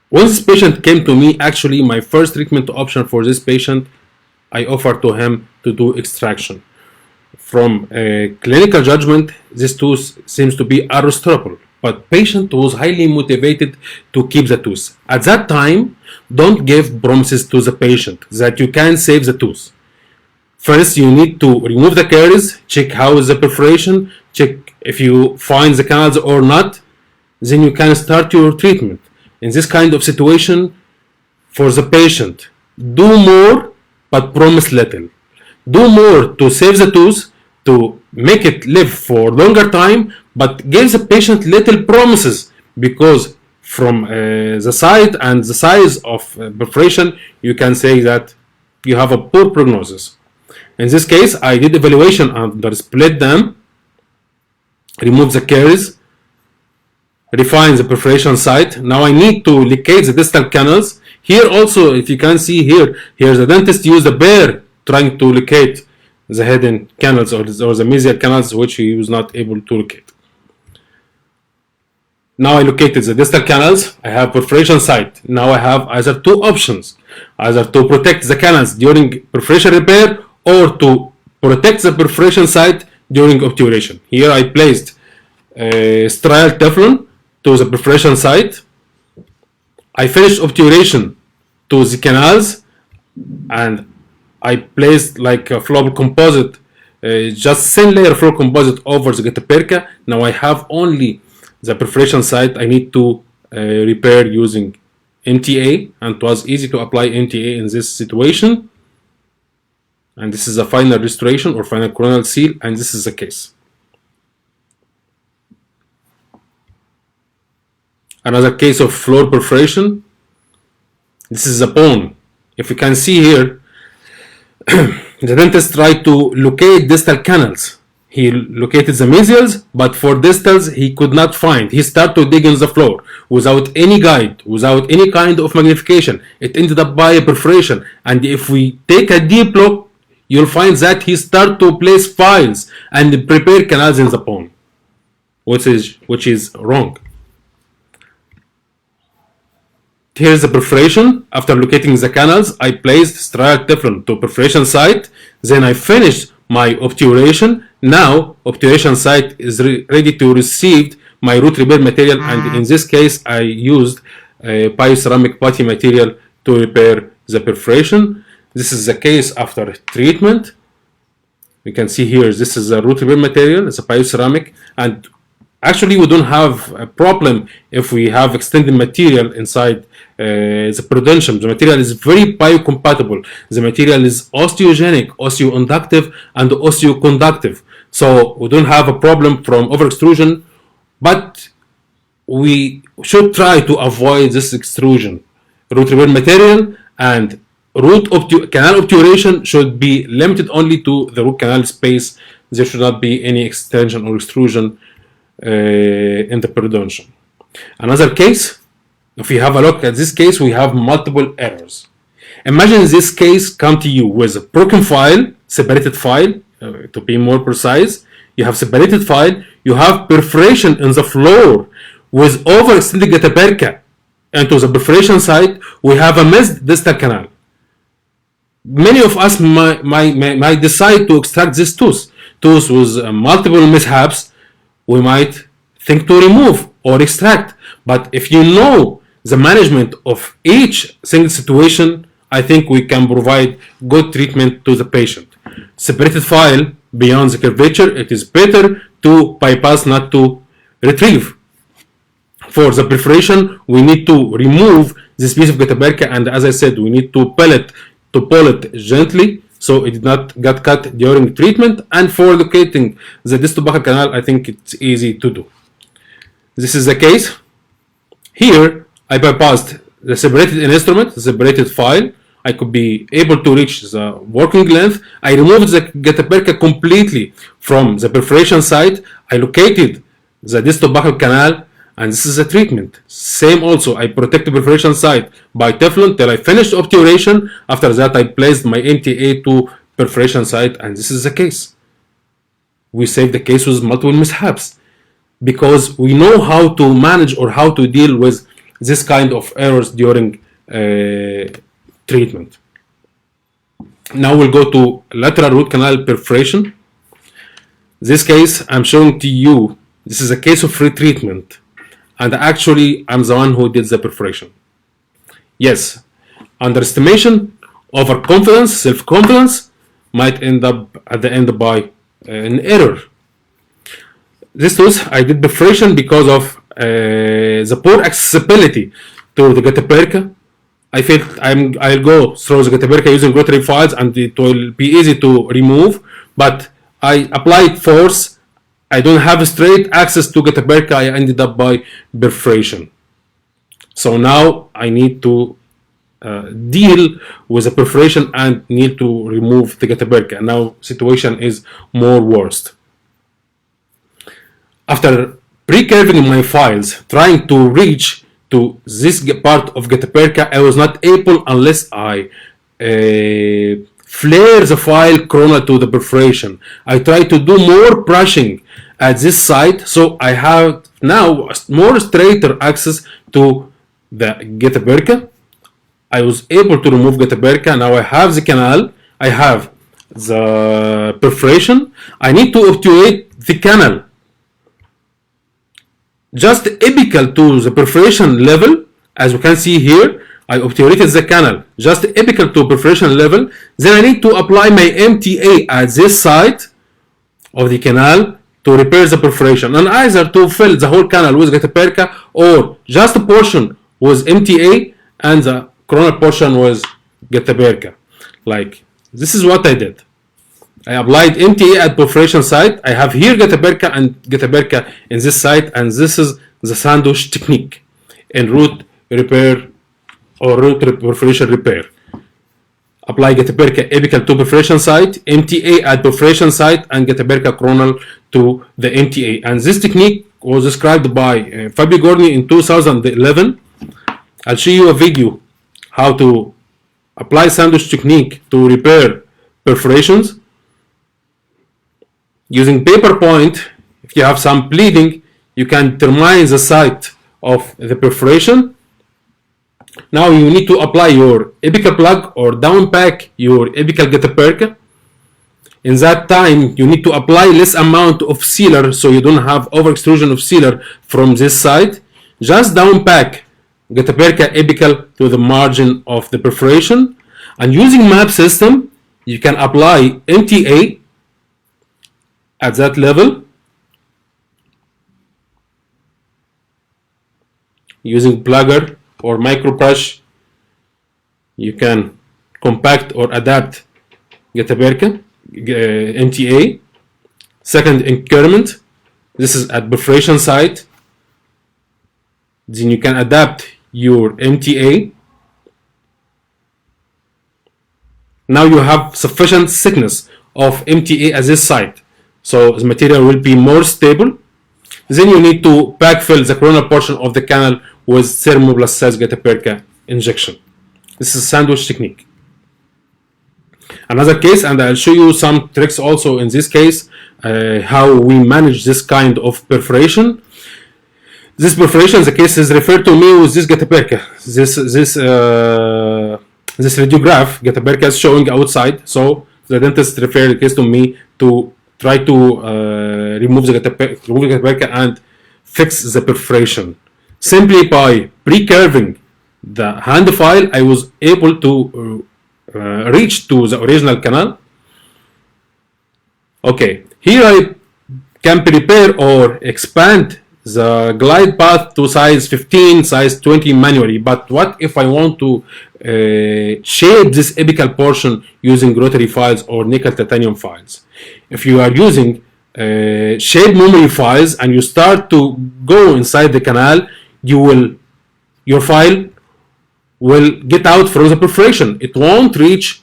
A: When this patient came to me, actually my first treatment option for this patient, I offered to him to do extraction. From a clinical judgment, this tooth seems to be unrestorable, but patient was highly motivated to keep the tooth. At that time, don't give promises to the patient that you can save the tooth. First, you need to remove the caries, check how is the perforation, check if you find the canals or not, then you can start your treatment. In this kind of situation, for the patient, do more but promise little. Do more to save the tooth, to make it live for longer time, but give the patient little promises, because from the site and the size of perforation, you can say that you have a poor prognosis. In this case, I did evaluation under split dam, remove the caries, refine the perforation site. Now I need to locate the distal canals. Here also, if you can see here the dentist used a bear trying to locate the hidden canals or the mesial canals, which he was not able to locate. Now I located the distal canals, I have perforation site. Now I have either two options, either to protect the canals during perforation repair or to protect the perforation site during obturation. Here I placed sterile Teflon to the perforation site. I finished obturation to the canals, and I placed like a flowable composite, just thin layer flow composite over the guttaperca. Now I have only the perforation site I need to repair using MTA, and it was easy to apply MTA in this situation. And this is a final restoration or final coronal seal, and this is the case. Another case of floor perforation. This is a bone. If you can see here, the dentist tried to locate distal canals. He located the mesials, but for distals he could not find. He started to dig in the floor without any guide, without any kind of magnification. It ended up by a perforation. And if we take a deep look, you'll find that he started to place files and prepare canals in the bone, which is wrong. Here's the perforation. After locating the canals, I placed sterile Teflon to perforation site. Then I finished my obturation. Now, obturation site is ready to receive my root repair material, and in this case, I used bioceramic putty material to repair the perforation. This is the case after treatment. You can see here, this is a root repair material, it's a bioceramic, and actually we don't have a problem if we have extended material inside the periodontium. The material is very biocompatible. The material is osteogenic, osteoinductive, and osteoconductive. So we don't have a problem from over extrusion, but we should try to avoid this extrusion. Root repair material and canal obturation should be limited only to the root canal space. There should not be any extension or extrusion in the periodontium. Another case, if you have a look at this case, we have multiple errors. Imagine this case come to you with a broken file, separated file, to be more precise. You have separated file, you have perforation in the floor with overextended getaperca into the perforation site. We have a missed distal canal. Many of us might decide to extract this tooth with multiple mishaps. We might think to remove or extract, but if you know the management of each single situation, I think we can provide good treatment to the patient. Separated file beyond the curvature, it is better to bypass, not to retrieve. For the perforation, we need to remove this piece of getaperca, and as I said, we need to pull it gently so it did not get cut during treatment. And for locating the distobuccal canal, I think it's easy to do. This is the case. Here, I bypassed the separated instrument, the separated file. I could be able to reach the working length. I removed the getaperca completely from the perforation site. I located the distobuccal canal, and this is the treatment. Same also, I protect the perforation site by Teflon till I finished obturation. After that, I placed my MTA to perforation site, and this is the case. We saved the case with multiple mishaps because we know how to manage or how to deal with this kind of errors during treatment. Now we'll go to lateral root canal perforation. This case I'm showing to you, this is a case of retreatment. And actually, I'm the one who did the perforation. Yes, underestimation, overconfidence, self-confidence might end up at the end by an error. This tooth, I did perforation because of the poor accessibility to the getaperca. I felt I'll go through the getaperca using rotary files and it will be easy to remove, but I applied force. I don't have straight access to getaperca. I ended up by perforation. So now I need to deal with the perforation and need to remove the getaperca. Now situation is more worse. After pre-curving my files, trying to reach to this part of getaperca, I was not able unless I flare the file coronal to the perforation. I try to do more brushing at this site, so I have now more straighter access to the getaperca. I was able to remove getaperca. Now I have the canal, I have the perforation. I need to obturate the canal just apical to the perforation level. As you can see here, I obturated the canal just apical to perforation level. Then I need to apply my MTA at this side of the canal to repair the perforation, and either to fill the whole canal with getaperca or just a portion with MTA and the coronal portion with getaperca. Like this is what I did. I applied MTA at perforation site. I have here getaperca and getaperca in this site, and this is the sandwich technique in root repair or root perforation repair. Apply getaperca apical to perforation site, MTA at perforation site, and getaperca coronal to the MTA. And this technique was described by Fabio Gorni in 2011. I'll show you a video how to apply sandwich technique to repair perforations. Using paper point, if you have some bleeding, you can determine the site of the perforation. Now you need to apply your apical plug or down pack your apical getaperca. In that time, you need to apply less amount of sealer so you don't have over extrusion of sealer from this side. Just down pack getaperca apical to the margin of the perforation. And using map system, you can apply MTA at that level using plugger or micro brush. You can compact or adapt Getaberka MTA. Second increment, this is at perforation site. Then you can adapt your MTA. Now you have sufficient thickness of MTA at this site, so the material will be more stable. Then you need to backfill the coronal portion of the canal with thermoplastic Getaberka injection. This is a sandwich technique. Another case, and I'll show you some tricks also in this case, how we manage this kind of perforation. This perforation, the case is referred to me with this Getaberka. This radiograph Getaberka is showing outside, so the dentist referred the case to me to try to remove the Getaberka and fix the perforation. Simply by pre-curving the hand file, I was able to reach to the original canal. Okay, here I can prepare or expand the glide path to size 15, size 20 manually. But what if I want to shape this apical portion using rotary files or nickel titanium files? If you are using shape memory files and you start to go inside the canal, your file will get out from the perforation. It won't reach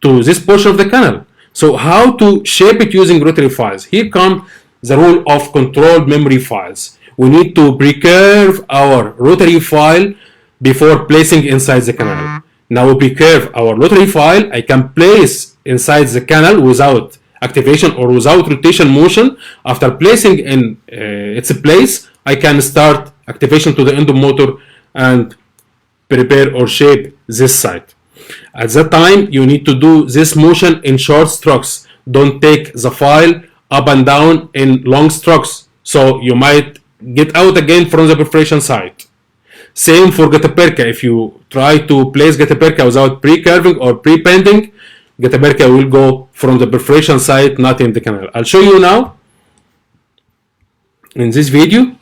A: to this portion of the canal. So how to shape it using rotary files? Here comes the rule of controlled memory files. We need to pre-curve our rotary file before placing inside the canal. Now we pre-curve our rotary file. I can place inside the canal without activation or without rotation motion. After placing in its place, I can start activation to the endomotor and prepare or shape this site. At that time, you need to do this motion in short strokes. Don't take the file up and down in long strokes, so you might get out again from the perforation site. Same for Getaberka. If you try to place Getaberka without pre-curving or pre-bending, Getaberka will go from the perforation site, not in the canal. I'll show you now in this video.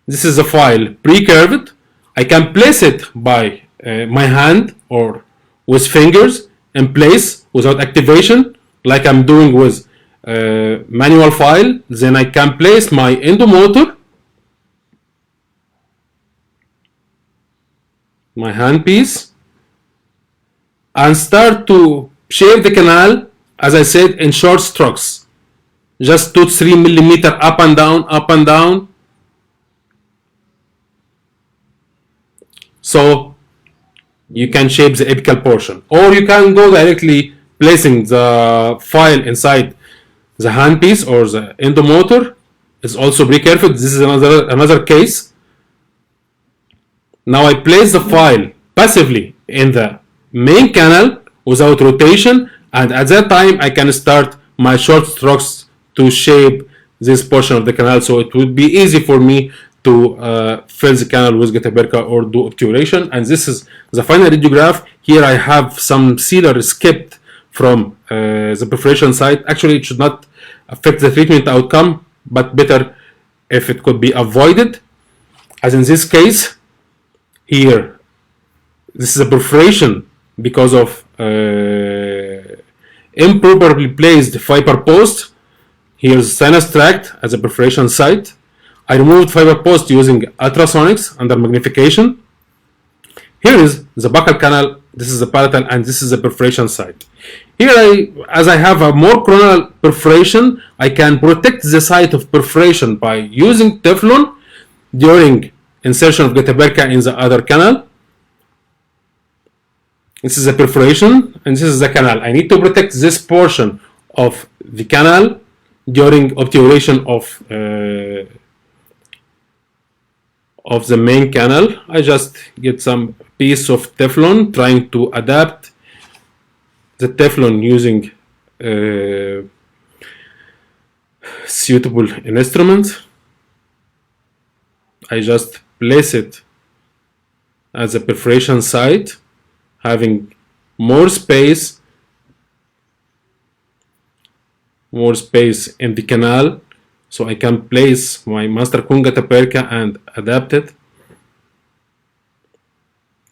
A: This is a file pre-curved. I can place it by my hand or with fingers in place without activation, like I'm doing with manual file. Then I can place my endomotor, my handpiece, and start to shape the canal, as I said, in short strokes. Just 2-3 millimeter up and down, up and down. So you can shape the apical portion, or you can go directly placing the file inside the handpiece or the endomotor. It's also pre-curved. This is another case. Now I place the file passively in the main canal without rotation, and at that time I can start my short strokes to shape this portion of the canal, so it would be easy for me to fill the canal with Getaberka or do obturation. And this is the final radiograph. Here I have some sealer skipped from the perforation site. Actually, it should not affect the treatment outcome, but better if it could be avoided. As in this case, here, this is a perforation because of improperly placed fiber post. Here's sinus tract as a perforation site. I removed fiber post using ultrasonics under magnification. Here is the buccal canal. This is the palatal, and this is the perforation site. Here, as I have a more coronal perforation, I can protect the site of perforation by using Teflon during insertion of Getaberka in the other canal. This is the perforation, and this is the canal. I need to protect this portion of the canal during obturation of the main canal. I just get some piece of Teflon, trying to adapt the Teflon using suitable instruments. I just place it as a perforation site having more space in the canal, so I can place my master cone getaperca and adapt it.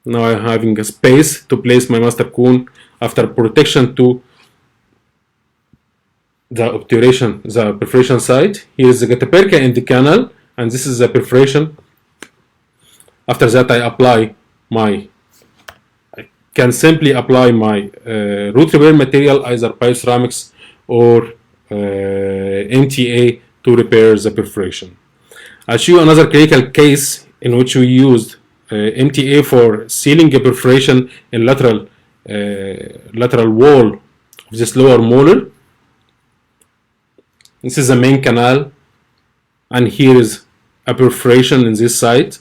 A: Now I'm having a space to place my master cone after protection to the obturation, the perforation site. Here is the getaperca in the canal, and this is the perforation. After that, I can simply apply my root repair material, either bioceramics or MTA, to repair the perforation. I'll show you another clinical case in which we used MTA for sealing a perforation in lateral wall of this lower molar. This is the main canal, and here is a perforation in this side.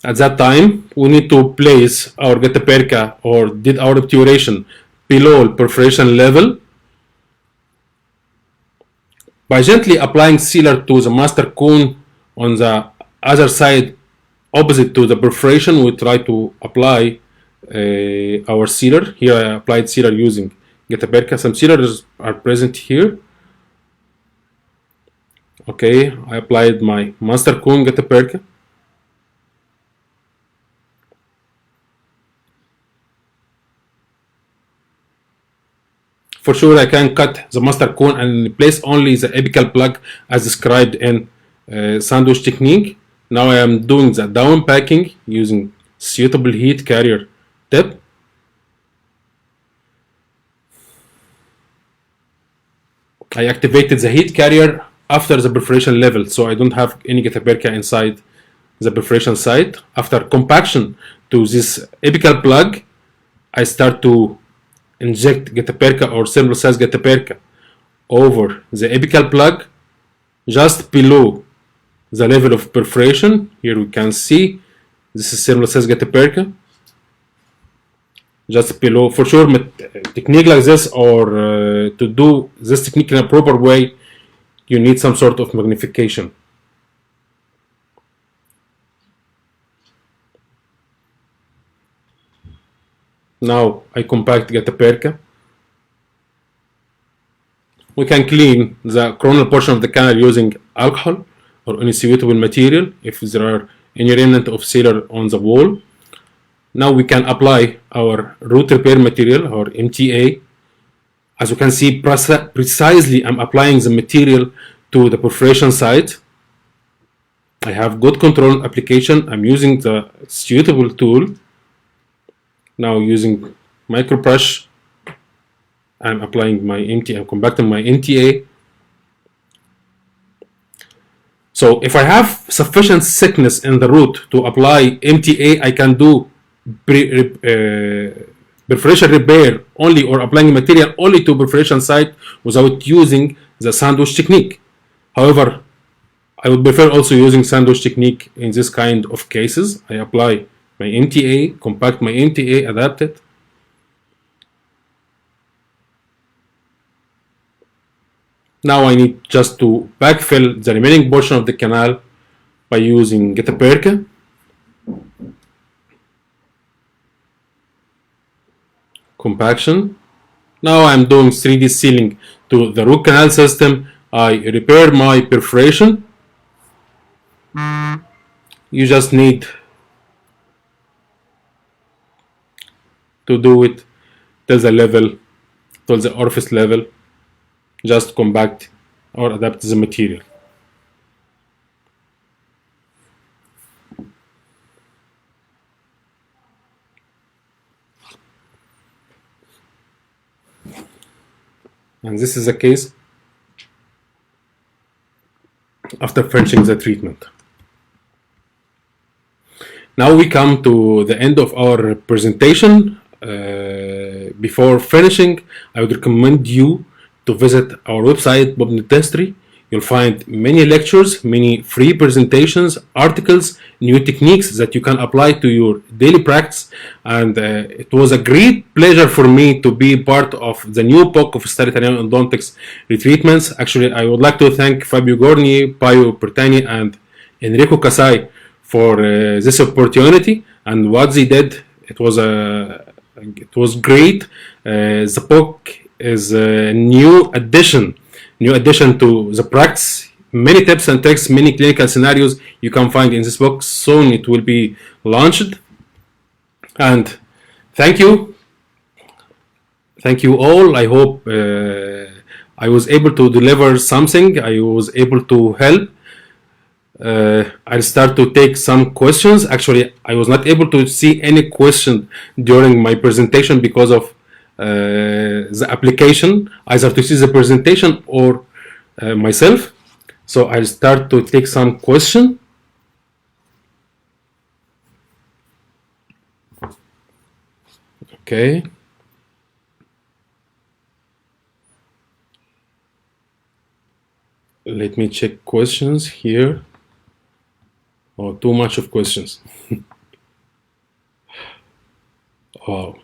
A: At that time, we need to place our getaperca or did our obturation below perforation level by gently applying sealer to the master cone on the other side opposite to the perforation. We try to apply our sealer. Here I applied sealer using getaperca. Some sealers are present here. Okay, I applied my master cone getaperca. For sure, I can cut the master cone and place only the apical plug as described in sandwich technique. Now I am doing the down packing using suitable heat carrier tip. I activated the heat carrier after the perforation level, so I don't have any getaperca inside the perforation site. After compaction to this apical plug, I start to inject getaperca or similar size getaperca over the apical plug just below the level of perforation. Here we can see this is similar size getaperca just below. For sure, technique like this or to do this technique in a proper way, you need some sort of magnification. Now I compact getaperca. We can clean the coronal portion of the canal using alcohol or any suitable material if there are any remnant of sealer on the wall. Now we can apply our root repair material or MTA. As you can see, precisely I'm applying the material to the perforation site. I have good control application. I'm using the suitable tool. Now using micro brush, I'm applying my MTA, I'm compacting my MTA. So if I have sufficient thickness in the root to apply MTA, I can do perforation repair only or applying material only to perforation site without using the sandwich technique. However, I would prefer also using sandwich technique in this kind of cases. I apply my MTA, compact my MTA, adapt it. Now I need just to backfill the remaining portion of the canal by using getaperca. Compaction. Now I'm doing 3D sealing to the root canal system. I repair my perforation. You just need to do it till the level, till the orifice level. Just compact or adapt the material. And this is the case after finishing the treatment. Now we come to the end of our presentation. Before finishing, I would recommend you to visit our website, Bob Dentistry. You'll find many lectures, many free presentations, articles, new techniques that you can apply to your daily practice. And it was a great pleasure for me to be part of the new book of Study Italian Endodontics retreatments. Actually, I would like to thank Fabio Gorni, Paio Pertani, and Enrico Casai for this opportunity and what they did. It was great. The book is a new addition to the practice. Many tips and tricks, many clinical scenarios you can find in this book. Soon it will be launched. And thank you all. I hope I was able to deliver something. I was able to help. I'll start to take some questions. Actually, I was not able to see any question during my presentation because of the application, either to see the presentation or myself. So I'll start to take some question. Okay. Let me check questions here. Oh, too much of questions. Wow.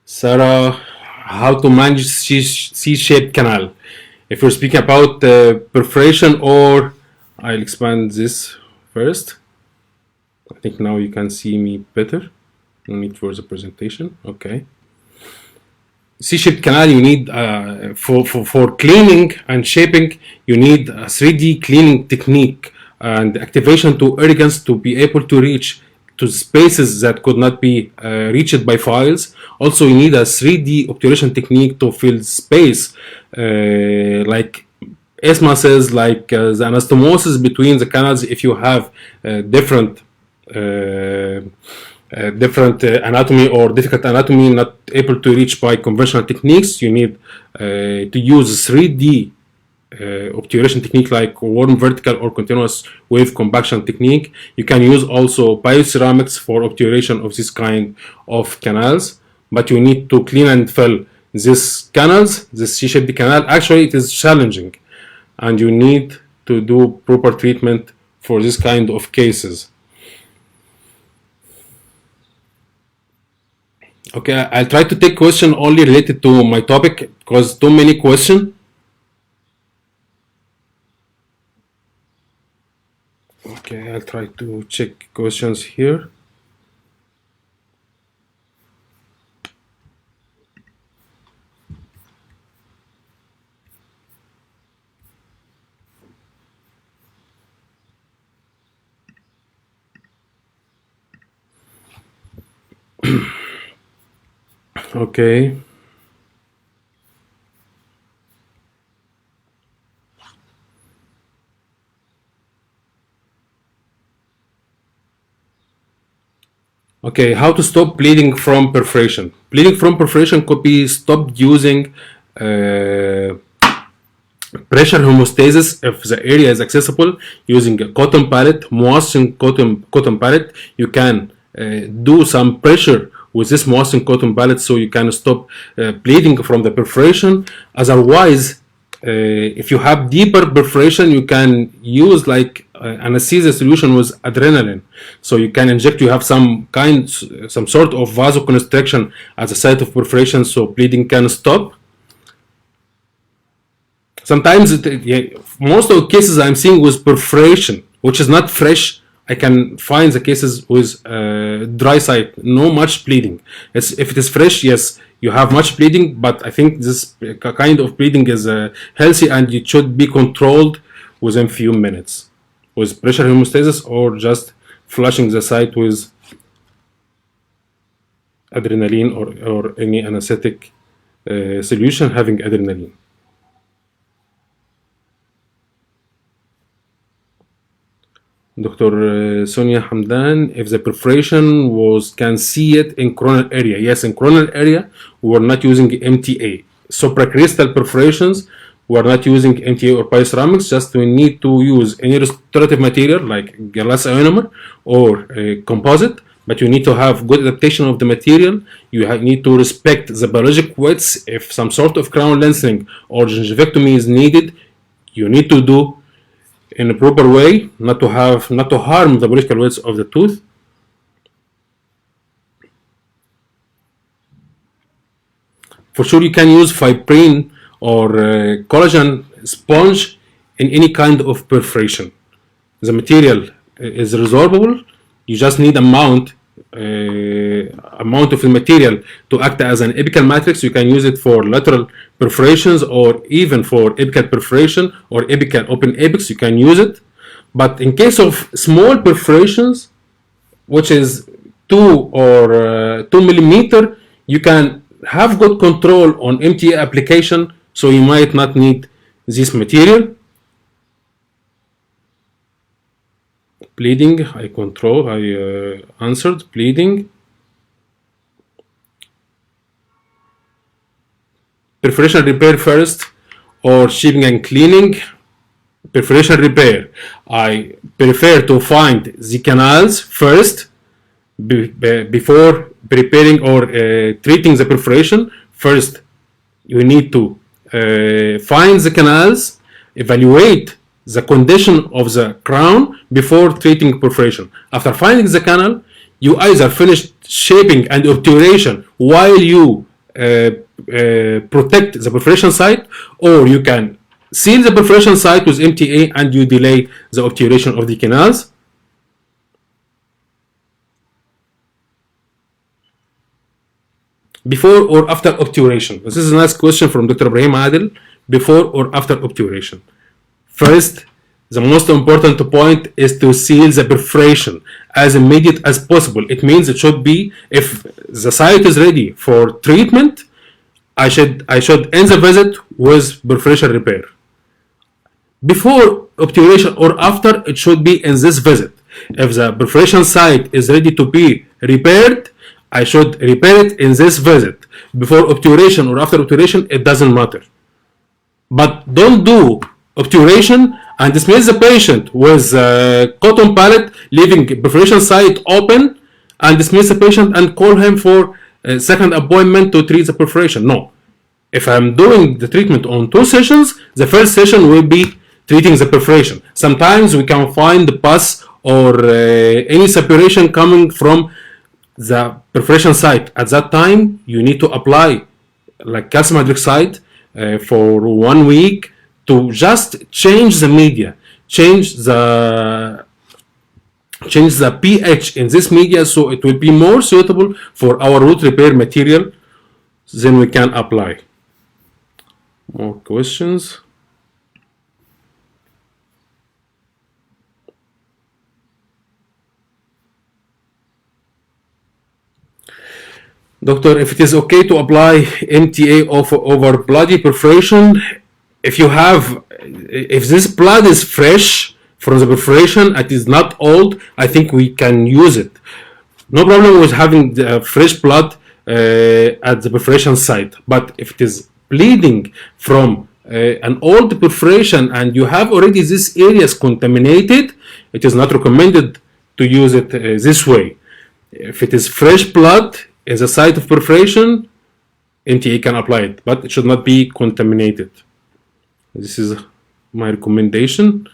A: Sarah, how to manage C-shaped canal? If you're speaking about perforation, or I'll expand this first. I think now you can see me better. No need for the presentation. Okay. C-shaped canal, you need for cleaning and shaping, you need a 3D cleaning technique and activation to irrigants to be able to reach to spaces that could not be reached by files. Also, you need a 3D obturation technique to fill space, like isthmuses, like the anastomosis between the canals. If you have different anatomy or difficult anatomy not able to reach by conventional techniques, you need to use 3D obturation technique like warm vertical or continuous wave compaction technique. You can use also bioceramics for obturation of this kind of canals, but you need to clean and fill these canals. This C-shaped canal, actually it is challenging, and you need to do proper treatment for this kind of cases. Okay, I'll try to take question only related to my topic because too many questions. Okay, I'll try to check questions here. Okay. Okay, how to stop bleeding from perforation? Bleeding from perforation could be stopped using pressure hemostasis if the area is accessible, using a cotton pallet, moistened cotton pallet. You can do some pressure with this moistened cotton pallet so you can stop bleeding from the perforation. Otherwise, if you have deeper perforation, you can use like anesthesia solution with adrenaline. So you can inject, you have some sort of vasoconstriction at the site of perforation so bleeding can stop. Sometimes, most of the cases I'm seeing with perforation, which is not fresh, I can find the cases with dry site, no much bleeding. If it is fresh, yes, you have much bleeding, but I think this kind of bleeding is healthy and it should be controlled within few minutes with pressure hemostasis or just flushing the site with adrenaline or any anesthetic solution having adrenaline. Dr. Sonia Hamdan, if the perforation can see it in coronal area. Yes, in coronal area, we are not using MTA. Supracrystal perforations, we are not using MTA or bioceramics, just we need to use any restorative material like glass ionomer or composite but you need to have good adaptation of the material. You need to respect the biologic widths. If some sort of crown lengthening or gingivectomy is needed, you need to do in a proper way, not to harm the biological widths of the tooth. For sure, you can use fibrin or collagen sponge in any kind of perforation. The material is resorbable. You just need amount of the material to act as an apical matrix. You can use it for lateral perforations or even for apical perforation or apical open apex. You can use it. But in case of small perforations, which is 2 millimeter, you can have good control on MTA application, so you might not need this material. Bleeding, I answered. Bleeding. Perforation repair first or shaping and cleaning. Perforation repair, I prefer to find the canals first before preparing or treating the perforation. First, you need to find the canals, evaluate the condition of the crown before treating perforation. After finding the canal, you either finish shaping and obturation while you protect the perforation site, or you can seal the perforation site with MTA and you delay the obturation of the canals. Before or after obturation? This is a nice question from Dr. Ibrahim Adil. Before or after obturation? First, the most important point is to seal the perforation as immediate as possible. It means it should be, if the site is ready for treatment, I should end the visit with perforation repair. Before obturation or after, it should be in this visit. If the perforation site is ready to be repaired, I should repair it in this visit. Before obturation or after obturation, it doesn't matter. But don't do obturation and dismiss the patient with a cotton pallet, leaving perforation site open, and dismiss the patient and call him for a second appointment to treat the perforation. No. If I'm doing the treatment on 2 sessions, the first session will be treating the perforation. Sometimes we can find pus or any separation coming from the perforation site. At that time, you need to apply like calcium hydroxide for 1 week to just change the media, change the pH in this media, so it will be more suitable for our root repair material. Then we can apply. More questions. Doctor, if it is okay to apply MTA over bloody perforation, if this blood is fresh from the perforation, it is not old, I think we can use it. No problem with having the fresh blood at the perforation site. But if it is bleeding from an old perforation and you have already these areas contaminated, it is not recommended to use it this way. If it is fresh blood in the site of perforation, MTA can apply it, but it should not be contaminated. This is my recommendation.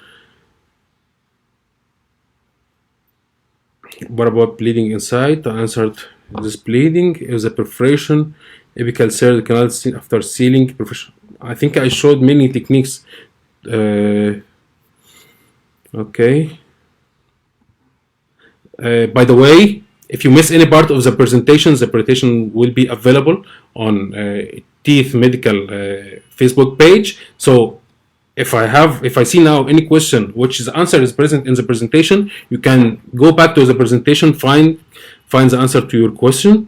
A: What about bleeding inside? I answered this bleeding is a perforation, apical third canal after sealing perforation. I think I showed many techniques. Okay. By the way, if you miss any part of the presentation will be available on Teeth Medical Facebook page. So if I see now any question which the answer is present in the presentation, you can go back to the presentation, find the answer to your question.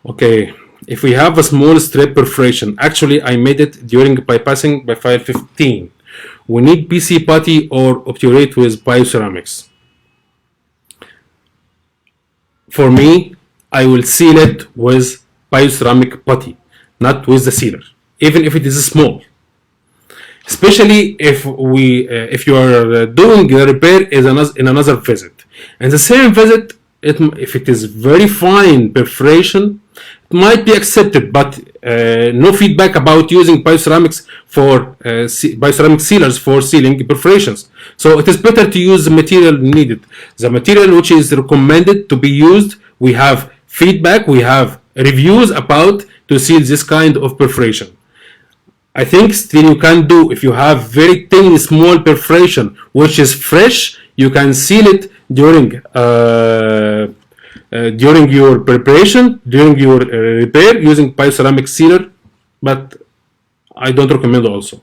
A: Okay. If we have a small strip perforation, actually I made it during bypassing by file 15. We need PC putty or obturate with bioceramics. For me, I will seal it with bioceramic putty, not with the sealer. even if it is small. Especially if you are doing the repair in another visit. And the same visit, if it is very fine perforation, it might be accepted, but no feedback about using bioceramics for bioceramic sealers for sealing perforations. So it is better to use the material needed. The material which is recommended to be used, we have feedback, we have reviews about to seal this kind of perforation. I think still you can do, if you have very thin small perforation which is fresh, you can seal it during your preparation, during your repair using bioceramic sealer, but I don't recommend also.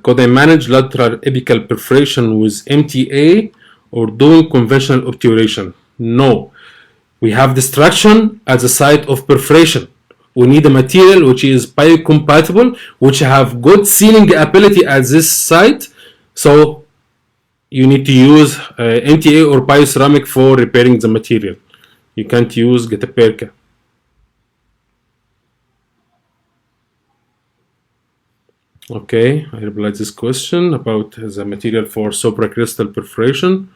A: Could I manage lateral apical perforation with MTA or doing conventional obturation? No. We have destruction at the site of perforation. We need a material which is biocompatible, which have good sealing ability at this site. So you need to use MTA or bioceramic for repairing the material. You can't use getaperca. Okay, I replied this question about the material for supracrystal perforation.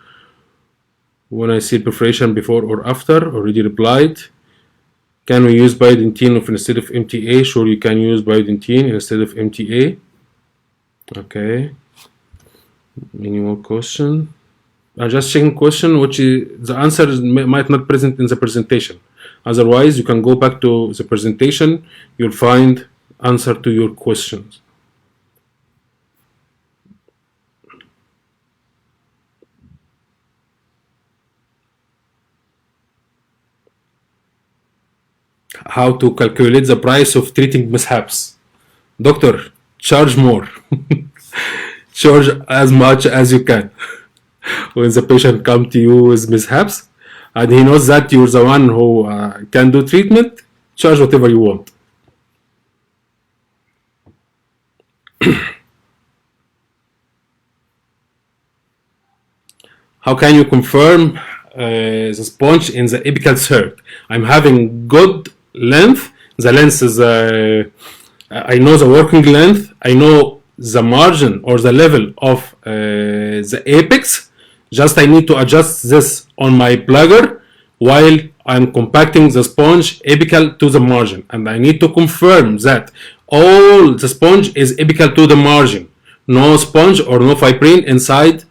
A: When I see perforation before or after, already replied. Can we use biodentine instead of MTA? Sure, you can use biodentine instead of MTA. Okay. Any more question? I'm just checking question which is, the answer might not present in the presentation. Otherwise, you can go back to the presentation. You'll find answer to your questions. How to calculate the price of treating mishaps? Doctor, charge more. Charge as much as you can. When the patient comes to you with mishaps and he knows that you're the one who can do treatment, charge whatever you want. How can you confirm the sponge in the apical third? I'm having good length. The length is I know the working length. I know the margin or the level of the apex. Just I need to adjust this on my plugger while I'm compacting the sponge apical to the margin, and I need to confirm that all the sponge is apical to the margin, no sponge or no fibrin inside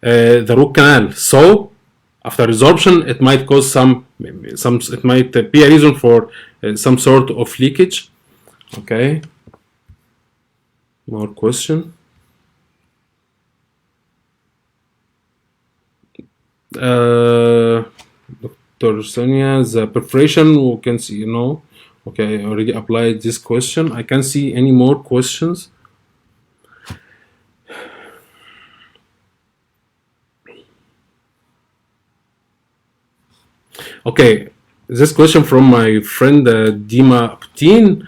A: the root canal. So after resorption, it might cause it might be a reason for some sort of leakage. Okay. More question. Dr. Sonia, the perforation, we can see, you know. Okay, I already applied this question. I can't see any more questions. Okay, this question from my friend Dima Putin.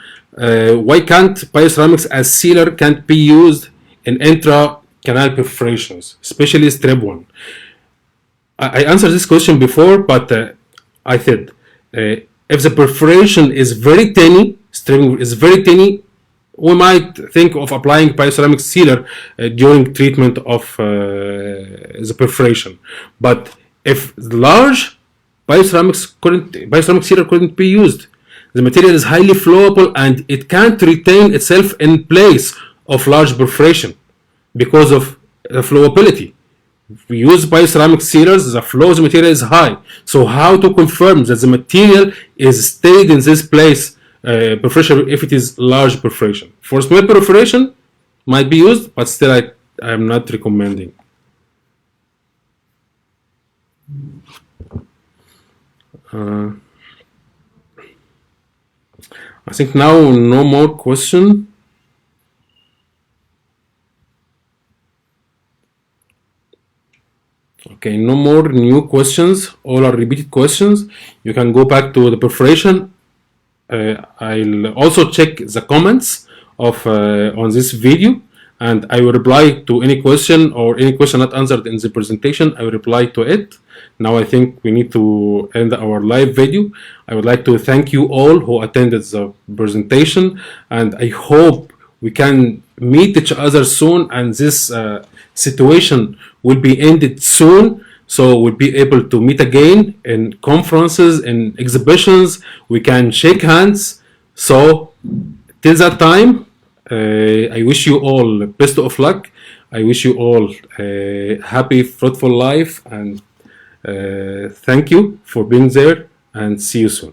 A: Why can't bioceramics as sealer can't be used in intra-canal perforations, especially strep 1? I answered this question before, but I said if the perforation is very tiny, strep is very tiny, we might think of applying bioceramic sealer during treatment of the perforation. But if large, bioceramic sealer couldn't be used. The material is highly flowable and it can't retain itself in place of large perforation because of the flowability. If we use bioceramic sealers, the flow of the material is high. So how to confirm that the material is stayed in this place perforation if it is large perforation? For small perforation, might be used, but still I am not recommending. I think now no more question. Okay, no more new questions. All are repeated questions. You can go back to the perforation. I'll also check the comments of on this video, and I will reply to any question or any question not answered in the presentation. I will reply to it. Now I think we need to end our live video. I would like to thank you all who attended the presentation, and I hope we can meet each other soon, and this situation will be ended soon, so we'll be able to meet again in conferences, in exhibitions. We can shake hands. So till that time, I wish you all best of luck. I wish you all a happy, fruitful life, and thank you for being there, and see you soon.